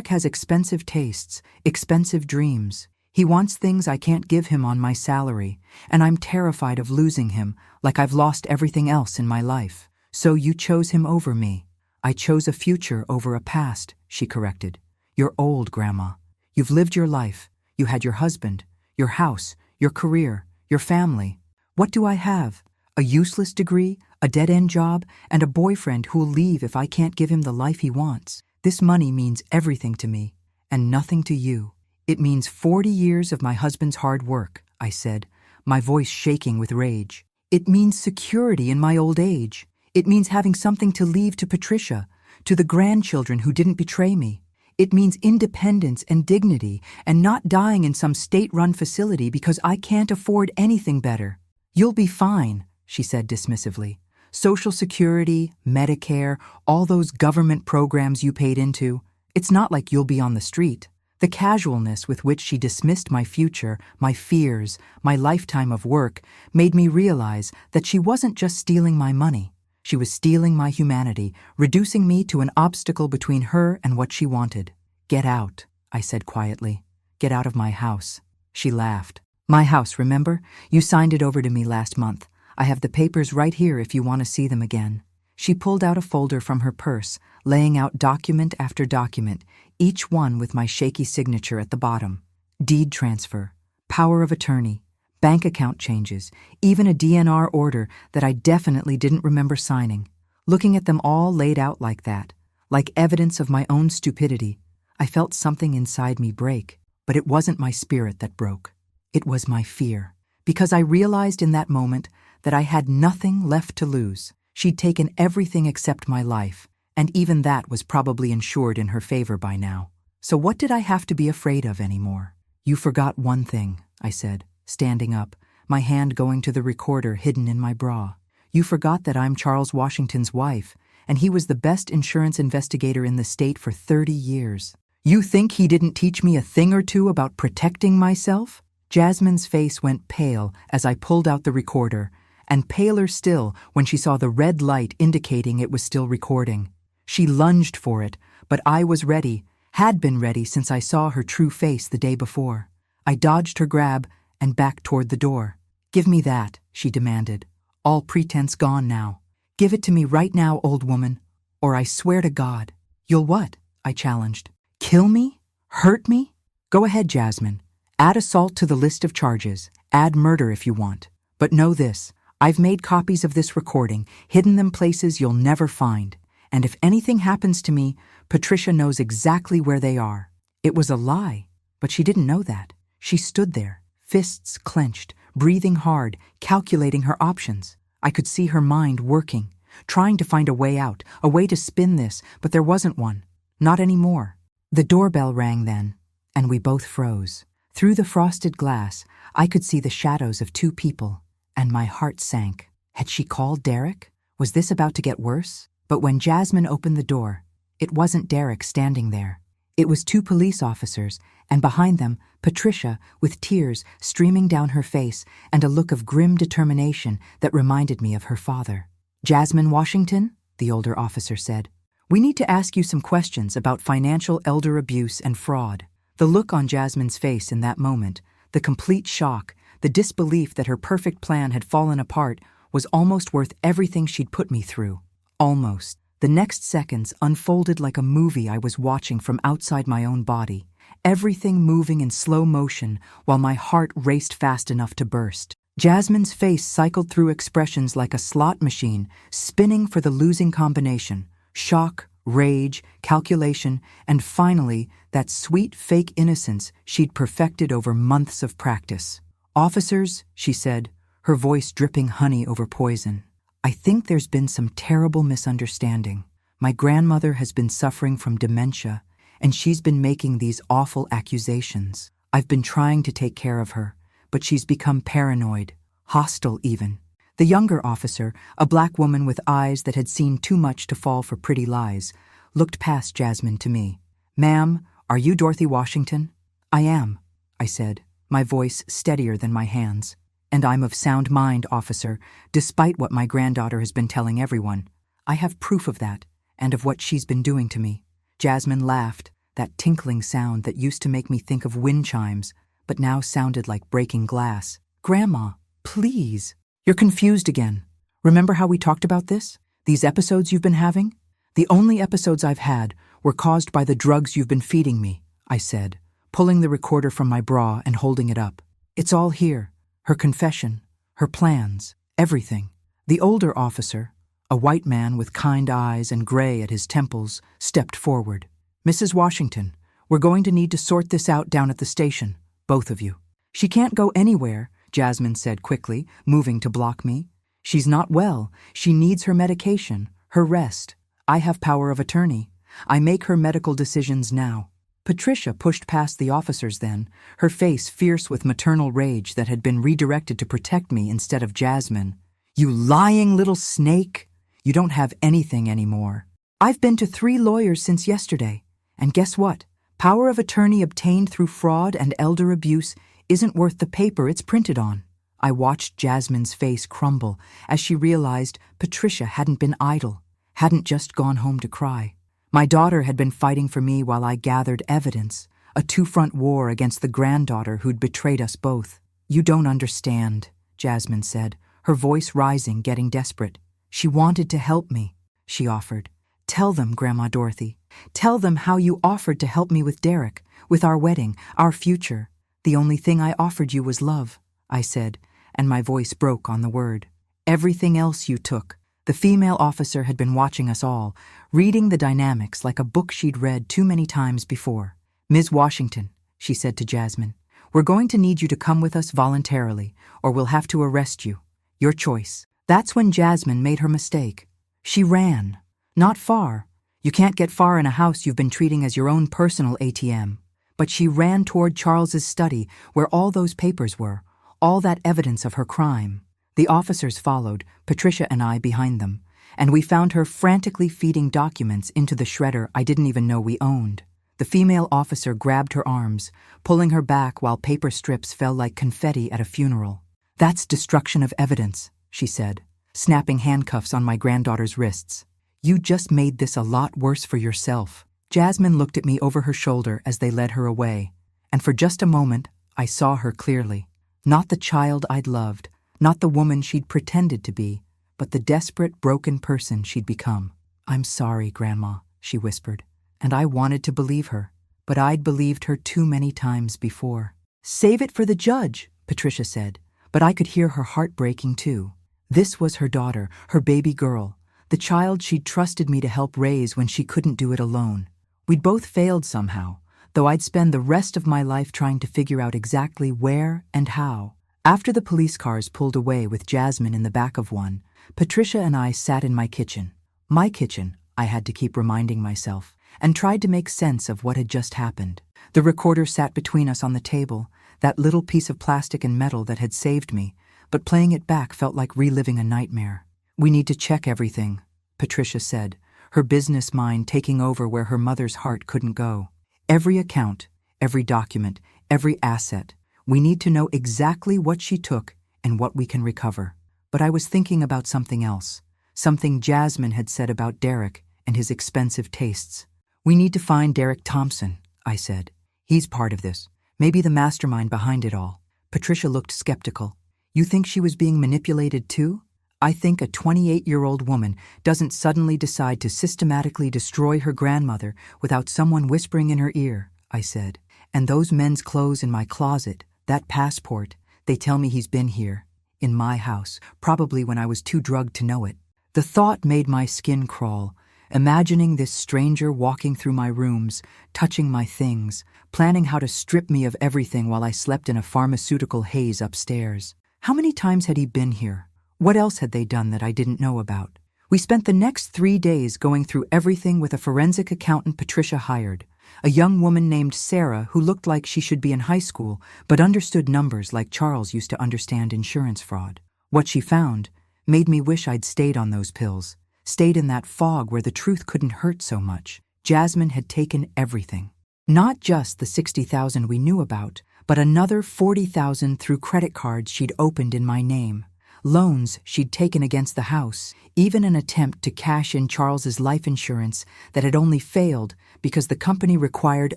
has expensive tastes, expensive dreams. He wants things I can't give him on my salary, and I'm terrified of losing him like I've lost everything else in my life. So you chose him over me. I chose a future over a past, she corrected. You're old, Grandma. You've lived your life. You had your husband, your house, your career, your family. What do I have? A useless degree, a dead-end job, and a boyfriend who'll leave if I can't give him the life he wants. This money means everything to me, and nothing to you. It means 40 years of my husband's hard work, I said, my voice shaking with rage. It means security in my old age. It means having something to leave to Patricia, to the grandchildren who didn't betray me. It means independence and dignity, and not dying in some state-run facility because I can't afford anything better. You'll be fine, she said dismissively. Social Security, Medicare, all those government programs you paid into. It's not like you'll be on the street. The casualness with which she dismissed my future, my fears, my lifetime of work, made me realize that she wasn't just stealing my money. She was stealing my humanity, reducing me to an obstacle between her and what she wanted. Get out, I said quietly. Get out of my house. She laughed. My house, remember? You signed it over to me last month. I have the papers right here if you want to see them again. She pulled out a folder from her purse, laying out document after document, each one with my shaky signature at the bottom. Deed transfer, power of attorney, bank account changes, even a DNR order that I definitely didn't remember signing. Looking at them all laid out like that, like evidence of my own stupidity, I felt something inside me break, but it wasn't my spirit that broke. It was my fear, because I realized in that moment that I had nothing left to lose. She'd taken everything except my life, and even that was probably insured in her favor by now. So what did I have to be afraid of anymore? You forgot one thing, I said, standing up, my hand going to the recorder hidden in my bra. You forgot that I'm Charles Washington's wife, and he was the best insurance investigator in the state for 30 years. You think he didn't teach me a thing or two about protecting myself? Jasmine's face went pale as I pulled out the recorder, and paler still when she saw the red light indicating it was still recording. She lunged for it, but I was ready, had been ready since I saw her true face the day before. I dodged her grab and backed toward the door. "Give me that," she demanded. "All pretense gone now. Give it to me right now, old woman, or I swear to God." "You'll what?" I challenged. "Kill me? Hurt me? Go ahead, Jasmine. Add assault to the list of charges. Add murder if you want. But know this, I've made copies of this recording, hidden them places you'll never find. And if anything happens to me, Patricia knows exactly where they are." It was a lie, but she didn't know that. She stood there, fists clenched, breathing hard, calculating her options. I could see her mind working, trying to find a way out, a way to spin this, but there wasn't one. Not anymore. The doorbell rang then, and we both froze. Through the frosted glass, I could see the shadows of two people, and my heart sank. Had she called Derek? Was this about to get worse? But when Jasmine opened the door, it wasn't Derek standing there. It was two police officers, and behind them, Patricia, with tears streaming down her face and a look of grim determination that reminded me of her father. "Jasmine Washington," the older officer said, "we need to ask you some questions about financial elder abuse and fraud." The look on Jasmine's face in that moment, the complete shock, the disbelief that her perfect plan had fallen apart, was almost worth everything she'd put me through. Almost. The next seconds unfolded like a movie I was watching from outside my own body, everything moving in slow motion while my heart raced fast enough to burst. Jasmine's face cycled through expressions like a slot machine, spinning for the losing combination: shock, rage, calculation, and finally, that sweet fake innocence she'd perfected over months of practice. "Officers," she said, her voice dripping honey over poison, "I think there's been some terrible misunderstanding. My grandmother has been suffering from dementia, and she's been making these awful accusations. I've been trying to take care of her, but she's become paranoid, hostile even." The younger officer, a black woman with eyes that had seen too much to fall for pretty lies, looked past Jasmine to me. "Ma'am, are you Dorothy Washington?" "I am," I said, my voice steadier than my hands. "And I'm of sound mind, officer, despite what my granddaughter has been telling everyone. I have proof of that, and of what she's been doing to me." Jasmine laughed, that tinkling sound that used to make me think of wind chimes, but now sounded like breaking glass. "Grandma, please. You're confused again. Remember how we talked about this? These episodes you've been having? The only episodes I've had were caused by the drugs you've been feeding me," I said, pulling the recorder from my bra and holding it up. "It's all here. Her confession, her plans, everything." The older officer, a white man with kind eyes and gray at his temples, stepped forward. "Mrs. Washington, we're going to need to sort this out down at the station, both of you." "She can't go anywhere," Jasmine said quickly, moving to block me. "She's not well. She needs her medication, her rest. I have power of attorney. I make her medical decisions now." Patricia pushed past the officers then, her face fierce with maternal rage that had been redirected to protect me instead of Jasmine. "You lying little snake! You don't have anything anymore. I've been to 3 lawyers since yesterday, and guess what? Power of attorney obtained through fraud and elder abuse isn't worth the paper it's printed on." I watched Jasmine's face crumble as she realized Patricia hadn't been idle, hadn't just gone home to cry. My daughter had been fighting for me while I gathered evidence, a two-front war against the granddaughter who'd betrayed us both. "You don't understand," Jasmine said, her voice rising, getting desperate. "She wanted to help me," she offered. "Tell them, Grandma Dorothy. Tell them how you offered to help me with Derek, with our wedding, our future. The only thing I offered you was love," I said, and my voice broke on the word. "Everything else you took." The female officer had been watching us all, reading the dynamics like a book she'd read too many times before. "Ms. Washington," she said to Jasmine, "we're going to need you to come with us voluntarily, or we'll have to arrest you. Your choice." That's when Jasmine made her mistake. She ran. Not far. You can't get far in a house you've been treating as your own personal ATM. But she ran toward Charles's study, where all those papers were, all that evidence of her crime. The officers followed, Patricia and I behind them, and we found her frantically feeding documents into the shredder I didn't even know we owned. The female officer grabbed her arms, pulling her back while paper strips fell like confetti at a funeral. "That's destruction of evidence," she said, snapping handcuffs on my granddaughter's wrists. "You just made this a lot worse for yourself." Jasmine looked at me over her shoulder as they led her away, and for just a moment I saw her clearly. Not the child I'd loved, Not the woman she'd pretended to be, but the desperate, broken person she'd become. "I'm sorry, Grandma," she whispered, and I wanted to believe her, but I'd believed her too many times before. "Save it for the judge," Patricia said, but I could hear her heart breaking too. This was her daughter, her baby girl, the child she'd trusted me to help raise when she couldn't do it alone. We'd both failed somehow, though I'd spend the rest of my life trying to figure out exactly where and how. After the police cars pulled away with Jasmine in the back of one, Patricia and I sat in my kitchen. My kitchen, I had to keep reminding myself, and tried to make sense of what had just happened. The recorder sat between us on the table, that little piece of plastic and metal that had saved me, but playing it back felt like reliving a nightmare. "We need to check everything," Patricia said, her business mind taking over where her mother's heart couldn't go. "Every account, every document, every asset. We need to know exactly what she took and what we can recover." But I was thinking about something else, something Jasmine had said about Derek and his expensive tastes. "We need to find Derek Thompson," I said. "He's part of this, maybe the mastermind behind it all." Patricia looked skeptical. "You think she was being manipulated too?" "I think a 28-year-old woman doesn't suddenly decide to systematically destroy her grandmother without someone whispering in her ear," I said. "And those men's clothes in my closet, that passport, they tell me he's been here, in my house, probably when I was too drugged to know it." The thought made my skin crawl, imagining this stranger walking through my rooms, touching my things, planning how to strip me of everything while I slept in a pharmaceutical haze upstairs. How many times had he been here? What else had they done that I didn't know about? We spent the next 3 days going through everything with a forensic accountant Patricia hired, a young woman named Sarah who looked like she should be in high school but understood numbers like Charles used to understand insurance fraud. What she found made me wish I'd stayed on those pills, stayed in that fog where the truth couldn't hurt so much. Jasmine had taken everything. Not just the $60,000 we knew about, but another $40,000 through credit cards she'd opened in my name. Loans she'd taken against the house, even an attempt to cash in Charles's life insurance that had only failed because the company required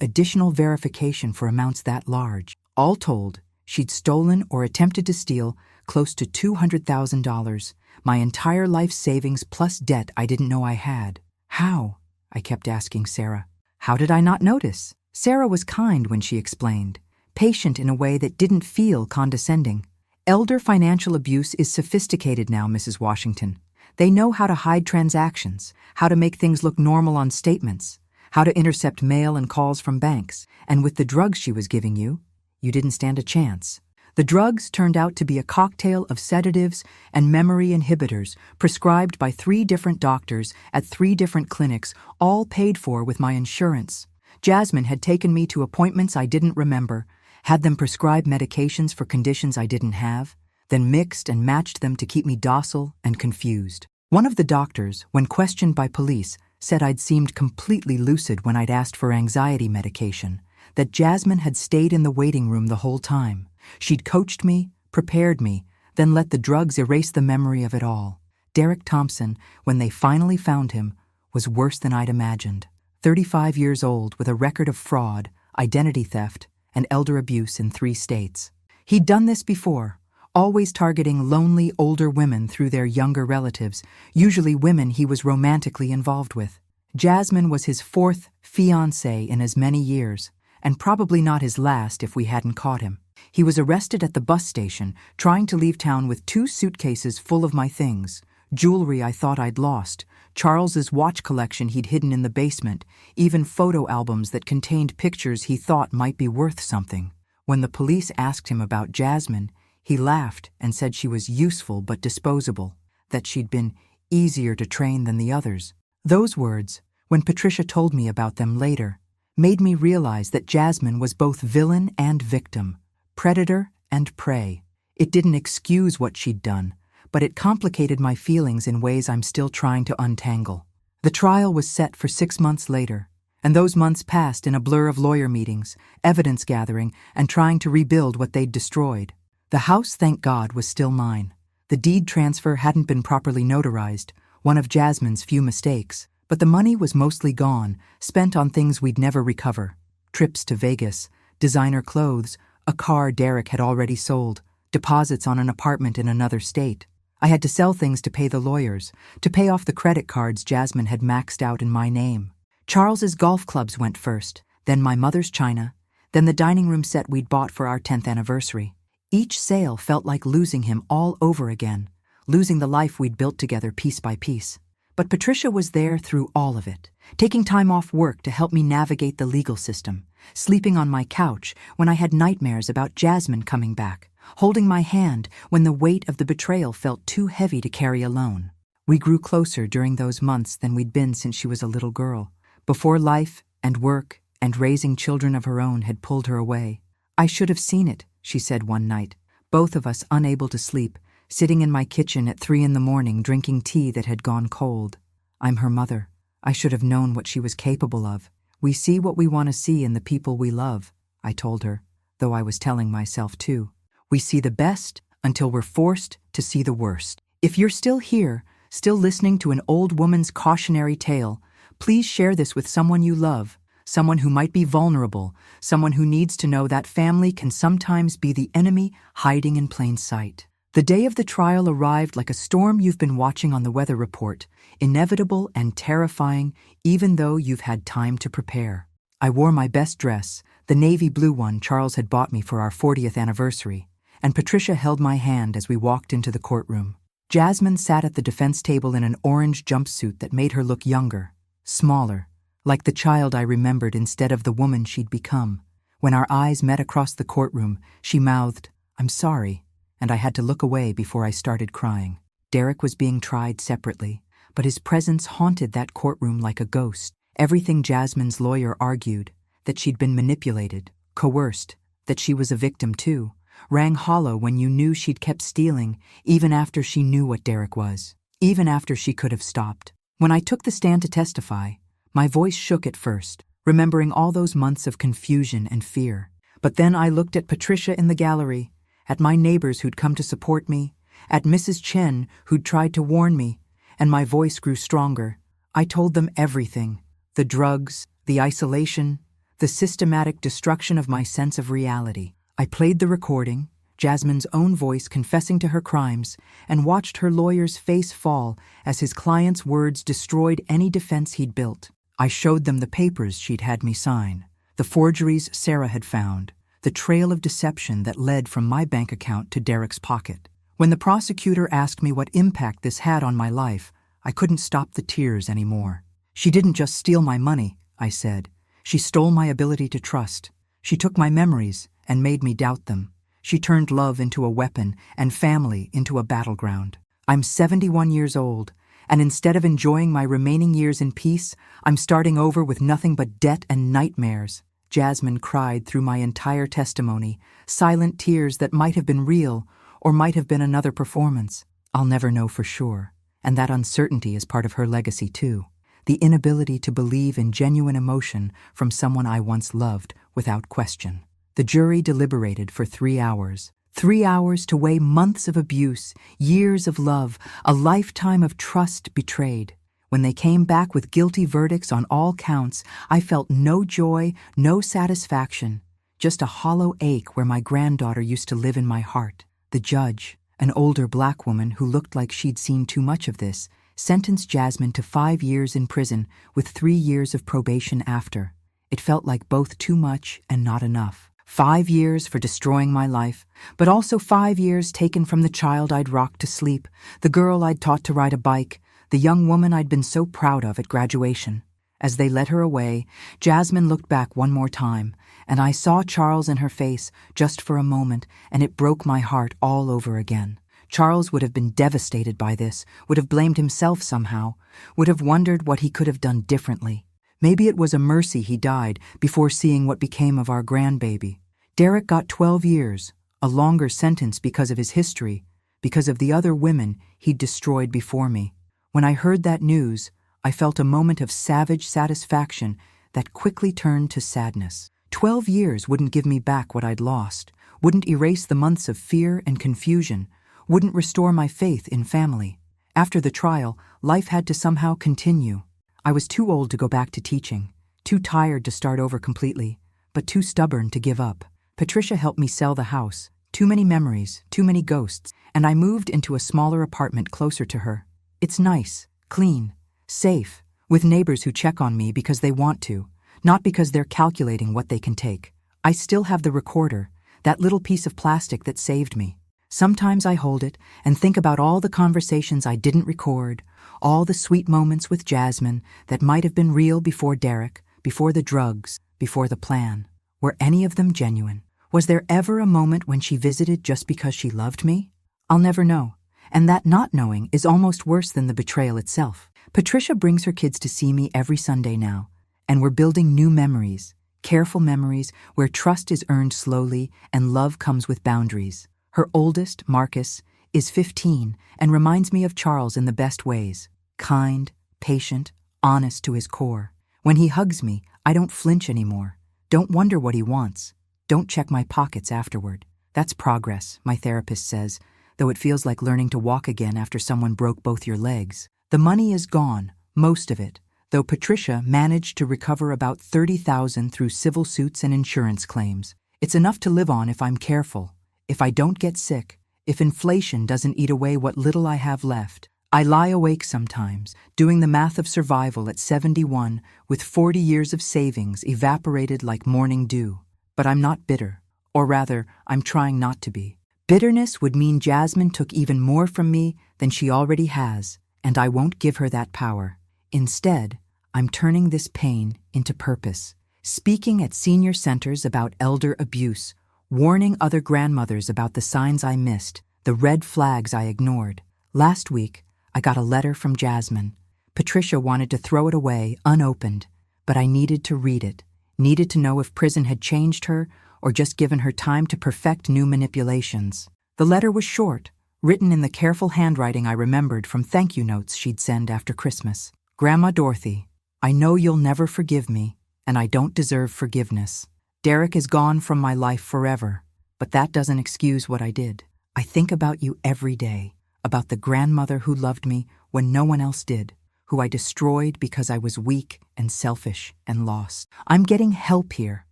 additional verification for amounts that large. All told, she'd stolen or attempted to steal close to $200,000, my entire life savings plus debt I didn't know I had. "How?" I kept asking Sarah. "How did I not notice?" Sarah was kind when she explained, patient in a way that didn't feel condescending. "Elder financial abuse is sophisticated now, Mrs. Washington. They know how to hide transactions, how to make things look normal on statements, how to intercept mail and calls from banks. And with the drugs she was giving you, you didn't stand a chance." The drugs turned out to be a cocktail of sedatives and memory inhibitors prescribed by 3 different doctors at 3 different clinics, all paid for with my insurance. Jasmine had taken me to appointments I didn't remember, had them prescribe medications for conditions I didn't have, then mixed and matched them to keep me docile and confused. One of the doctors, when questioned by police, said I'd seemed completely lucid when I'd asked for anxiety medication, that Jasmine had stayed in the waiting room the whole time. She'd coached me, prepared me, then let the drugs erase the memory of it all. Derek Thompson, when they finally found him, was worse than I'd imagined. 35 years old with a record of fraud, identity theft, and elder abuse in 3 states. He'd done this before, always targeting lonely older women through their younger relatives, usually women he was romantically involved with. Jasmine was his 4th fiancée in as many years, and probably not his last if we hadn't caught him. He was arrested at the bus station, trying to leave town with 2 suitcases full of my things, jewelry I thought I'd lost, Charles's watch collection he'd hidden in the basement, even photo albums that contained pictures he thought might be worth something. When the police asked him about Jasmine, he laughed and said she was useful but disposable, that she'd been easier to train than the others. Those words, when Patricia told me about them later, made me realize that Jasmine was both villain and victim, predator and prey. It didn't excuse what she'd done, but it complicated my feelings in ways I'm still trying to untangle. The trial was set for 6 months later, and those months passed in a blur of lawyer meetings, evidence gathering, and trying to rebuild what they'd destroyed. The house, thank God, was still mine. The deed transfer hadn't been properly notarized, one of Jasmine's few mistakes, but the money was mostly gone, spent on things we'd never recover. Trips to Vegas, designer clothes, a car Derek had already sold, deposits on an apartment in another state. I had to sell things to pay the lawyers, to pay off the credit cards Jasmine had maxed out in my name. Charles's golf clubs went first, then my mother's china, then the dining room set we'd bought for our 10th anniversary. Each sale felt like losing him all over again, losing the life we'd built together piece by piece. But Patricia was there through all of it, taking time off work to help me navigate the legal system, sleeping on my couch when I had nightmares about Jasmine coming back, holding my hand when the weight of the betrayal felt too heavy to carry alone. We grew closer during those months than we'd been since she was a little girl, before life and work and raising children of her own had pulled her away. "I should have seen it," she said one night, both of us unable to sleep, sitting in my kitchen at 3 a.m. drinking tea that had gone cold. "I'm her mother. I should have known what she was capable of. We see what we want to see in the people we love," I told her, though I was telling myself too. We see the best until we're forced to see the worst. If you're still here, still listening to an old woman's cautionary tale, please share this with someone you love, someone who might be vulnerable, someone who needs to know that family can sometimes be the enemy hiding in plain sight. The day of the trial arrived like a storm you've been watching on the weather report, inevitable and terrifying even though you've had time to prepare. I wore my best dress, the navy blue one Charles had bought me for our 40th anniversary, and Patricia held my hand as we walked into the courtroom. Jasmine sat at the defense table in an orange jumpsuit that made her look younger, smaller, like the child I remembered instead of the woman she'd become. When our eyes met across the courtroom, she mouthed, "I'm sorry," and I had to look away before I started crying. Derek was being tried separately, but his presence haunted that courtroom like a ghost. Everything Jasmine's lawyer argued, that she'd been manipulated, coerced, that she was a victim too, rang hollow when you knew she'd kept stealing even after she knew what Derek was, even after she could have stopped. When I took the stand to testify, my voice shook at first, remembering all those months of confusion and fear. But then I looked at Patricia in the gallery, at my neighbors who'd come to support me, at Mrs. Chen who'd tried to warn me, and my voice grew stronger. I told them everything: the drugs, the isolation, the systematic destruction of my sense of reality. I played the recording, Jasmine's own voice confessing to her crimes, and watched her lawyer's face fall as his client's words destroyed any defense he'd built. I showed them the papers she'd had me sign, the forgeries Sarah had found, the trail of deception that led from my bank account to Derek's pocket. When the prosecutor asked me what impact this had on my life, I couldn't stop the tears anymore. "She didn't just steal my money," I said. "She stole my ability to trust. She took my memories and made me doubt them. She turned love into a weapon and family into a battleground. I'm 71 years old, and instead of enjoying my remaining years in peace, I'm starting over with nothing but debt and nightmares." Jasmine cried through my entire testimony, silent tears that might have been real or might have been another performance. I'll never know for sure, and that uncertainty is part of her legacy too. The inability to believe in genuine emotion from someone I once loved without question. The jury deliberated for 3 hours. 3 hours to weigh months of abuse, years of love, a lifetime of trust betrayed. When they came back with guilty verdicts on all counts, I felt no joy, no satisfaction, just a hollow ache where my granddaughter used to live in my heart. The judge, an older black woman who looked like she'd seen too much of this, sentenced Jasmine to 5 years in prison with 3 years of probation after. It felt like both too much and not enough. 5 years for destroying my life, but also 5 years taken from the child I'd rocked to sleep, the girl I'd taught to ride a bike, the young woman I'd been so proud of at graduation. As they led her away, Jasmine looked back one more time, and I saw Charles in her face just for a moment, and it broke my heart all over again. Charles would have been devastated by this, would have blamed himself somehow, would have wondered what he could have done differently. Maybe it was a mercy he died before seeing what became of our grandbaby. Derek got 12 years, a longer sentence because of his history, because of the other women he'd destroyed before me. When I heard that news, I felt a moment of savage satisfaction that quickly turned to sadness. 12 years wouldn't give me back what I'd lost, wouldn't erase the months of fear and confusion, wouldn't restore my faith in family. After the trial, life had to somehow continue. I was too old to go back to teaching, too tired to start over completely, but too stubborn to give up. Patricia helped me sell the house, Too many memories, too many ghosts, and I moved into a smaller apartment closer to her. It's nice, clean, safe, with neighbors who check on me because they want to, not because they're calculating what they can take. I still have the recorder, that little piece of plastic that saved me. Sometimes I hold it and think about all the conversations I didn't record, all the sweet moments with Jasmine that might have been real before Derek, before the drugs, before the plan. Were any of them genuine? Was there ever a moment when she visited just because she loved me? I'll never know, and that not knowing is almost worse than the betrayal itself. Patricia brings her kids to see me every Sunday now, and we're building new memories, careful memories where trust is earned slowly and love comes with boundaries. Her oldest, Marcus, is 15 and reminds me of Charles in the best ways. Kind, patient, honest to his core. When he hugs me, I don't flinch anymore. Don't wonder what he wants. Don't check my pockets afterward. That's progress, my therapist says, though it feels like learning to walk again after someone broke both your legs. The money is gone, most of it, though Patricia managed to recover about $30,000 through civil suits and insurance claims. It's enough to live on if I'm careful, if I don't get sick, if inflation doesn't eat away what little I have left. I lie awake sometimes, doing the math of survival at 71 with 40 years of savings evaporated like morning dew. But I'm not bitter, or rather, I'm trying not to be. Bitterness would mean Jasmine took even more from me than she already has, and I won't give her that power. Instead, I'm turning this pain into purpose, speaking at senior centers about elder abuse, warning other grandmothers about the signs I missed, the red flags I ignored. Last week, I got a letter from Jasmine. Patricia wanted to throw it away, unopened, but I needed to read it, needed to know if prison had changed her or just given her time to perfect new manipulations. The letter was short, written in the careful handwriting I remembered from thank you notes she'd send after Christmas. Grandma Dorothy, I know you'll never forgive me, and I don't deserve forgiveness. Derek is gone from my life forever, but that doesn't excuse what I did. I think about you every day, about the grandmother who loved me when no one else did, who I destroyed because I was weak and selfish and lost. I'm getting help here,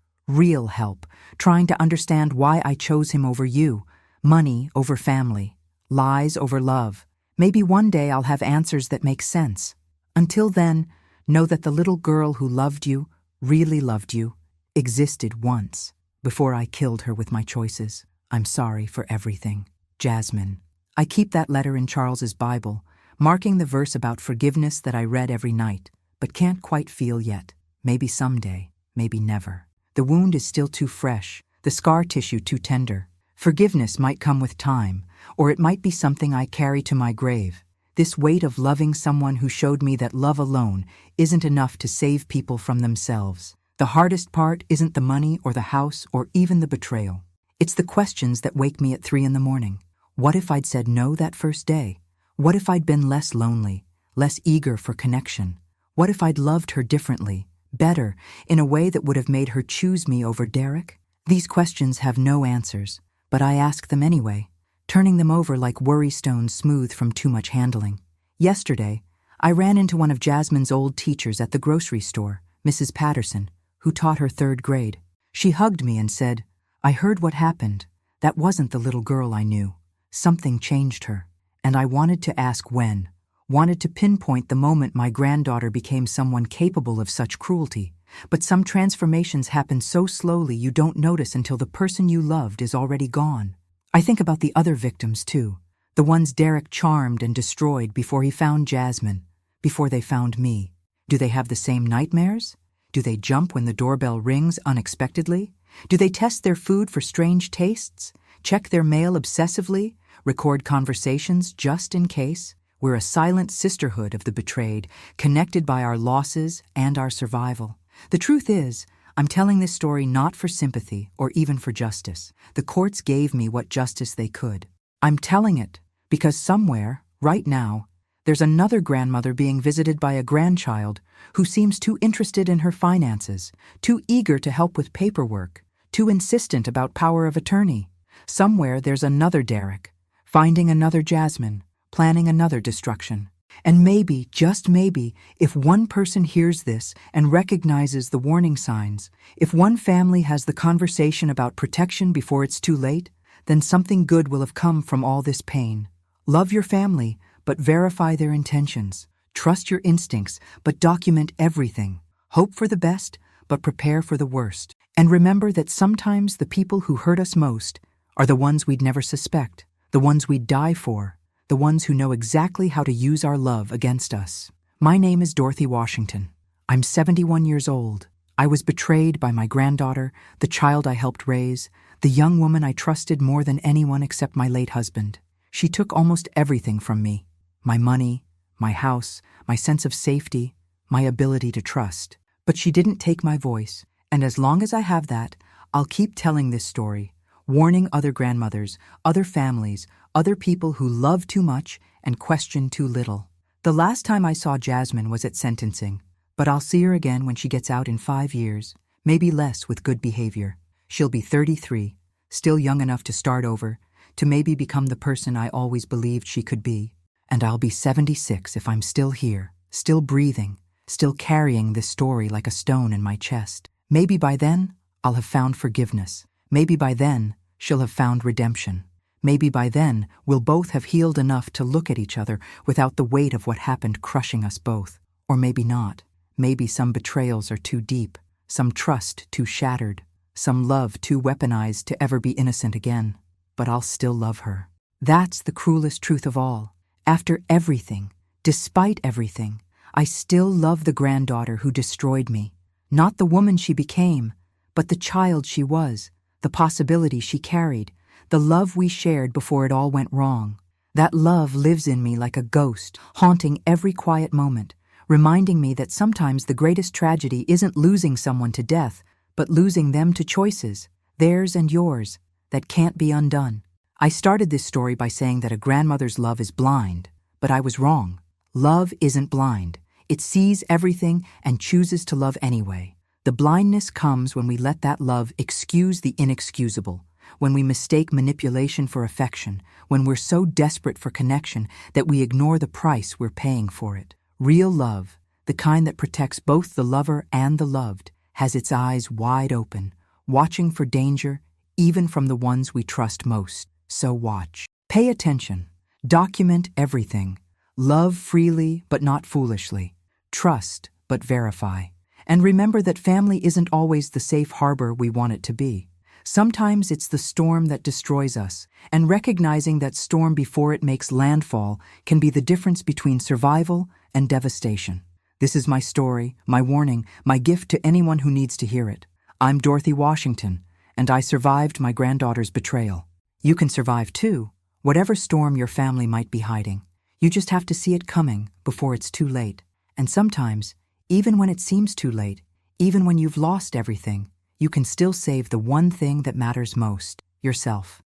real help, trying to understand why I chose him over you, money over family, lies over love. Maybe one day I'll have answers that make sense. Until then, know that the little girl who loved you, really loved you, existed once, before I killed her with my choices. I'm sorry for everything. Jasmine. I keep that letter in Charles's Bible, marking the verse about forgiveness that I read every night, but can't quite feel yet. Maybe someday, maybe never. The wound is still too fresh, the scar tissue too tender. Forgiveness might come with time, or it might be something I carry to my grave. This weight of loving someone who showed me that love alone isn't enough to save people from themselves. The hardest part isn't the money or the house or even the betrayal. It's the questions that wake me at 3 a.m. What if I'd said no that first day? What if I'd been less lonely, less eager for connection? What if I'd loved her differently, better, in a way that would have made her choose me over Derek? These questions have no answers, but I ask them anyway, turning them over like worry stones smooth from too much handling. Yesterday, I ran into one of Jasmine's old teachers at the grocery store, Mrs. Patterson, who taught her 3rd grade. She hugged me and said, "I heard what happened. That wasn't the little girl I knew. Something changed her." And I wanted to ask when, wanted to pinpoint the moment my granddaughter became someone capable of such cruelty. But some transformations happen so slowly you don't notice until the person you loved is already gone. I think about the other victims too, the ones Derek charmed and destroyed before he found Jasmine, before they found me. Do they have the same nightmares? Do they jump when the doorbell rings unexpectedly? Do they test their food for strange tastes? Check their mail obsessively? Record conversations just in case? We're a silent sisterhood of the betrayed, connected by our losses and our survival. The truth is, I'm telling this story not for sympathy or even for justice. The courts gave me what justice they could. I'm telling it because somewhere, right now, there's another grandmother being visited by a grandchild who seems too interested in her finances, too eager to help with paperwork, too insistent about power of attorney. Somewhere there's another Derek, finding another Jasmine, planning another destruction. And maybe, just maybe, if one person hears this and recognizes the warning signs, if one family has the conversation about protection before it's too late, then something good will have come from all this pain. Love your family, but verify their intentions. Trust your instincts, but document everything. Hope for the best, but prepare for the worst. And remember that sometimes the people who hurt us most are the ones we'd never suspect, the ones we'd die for, the ones who know exactly how to use our love against us. My name is Dorothy Washington. I'm 71 years old. I was betrayed by my granddaughter, the child I helped raise, the young woman I trusted more than anyone except my late husband. She took almost everything from me: my money, my house, my sense of safety, my ability to trust. But she didn't take my voice, and as long as I have that, I'll keep telling this story, warning other grandmothers, other families, other people who love too much and question too little. The last time I saw Jasmine was at sentencing, but I'll see her again when she gets out in 5 years, maybe less with good behavior. She'll be 33, still young enough to start over, to maybe become the person I always believed she could be. And I'll be 76 if I'm still here, still breathing, still carrying this story like a stone in my chest. Maybe by then, I'll have found forgiveness. Maybe by then, she'll have found redemption. Maybe by then, we'll both have healed enough to look at each other without the weight of what happened crushing us both. Or maybe not. Maybe some betrayals are too deep, some trust too shattered, some love too weaponized to ever be innocent again. But I'll still love her. That's the cruelest truth of all. After everything, despite everything, I still love the granddaughter who destroyed me. Not the woman she became, but the child she was, the possibility she carried, the love we shared before it all went wrong. That love lives in me like a ghost, haunting every quiet moment, reminding me that sometimes the greatest tragedy isn't losing someone to death, but losing them to choices, theirs and yours, that can't be undone. I started this story by saying that a grandmother's love is blind, but I was wrong. Love isn't blind. It sees everything and chooses to love anyway. The blindness comes when we let that love excuse the inexcusable, when we mistake manipulation for affection, when we're so desperate for connection that we ignore the price we're paying for it. Real love, the kind that protects both the lover and the loved, has its eyes wide open, watching for danger, even from the ones we trust most. So watch. Pay attention. Document everything. Love freely, but not foolishly. Trust, but verify. And remember that family isn't always the safe harbor we want it to be. Sometimes it's the storm that destroys us, and recognizing that storm before it makes landfall can be the difference between survival and devastation. This is my story, my warning, my gift to anyone who needs to hear it. I'm Dorothy Washington, and I survived my granddaughter's betrayal. You can survive too, whatever storm your family might be hiding. You just have to see it coming before it's too late. And sometimes, even when it seems too late, even when you've lost everything, you can still save the one thing that matters most: yourself.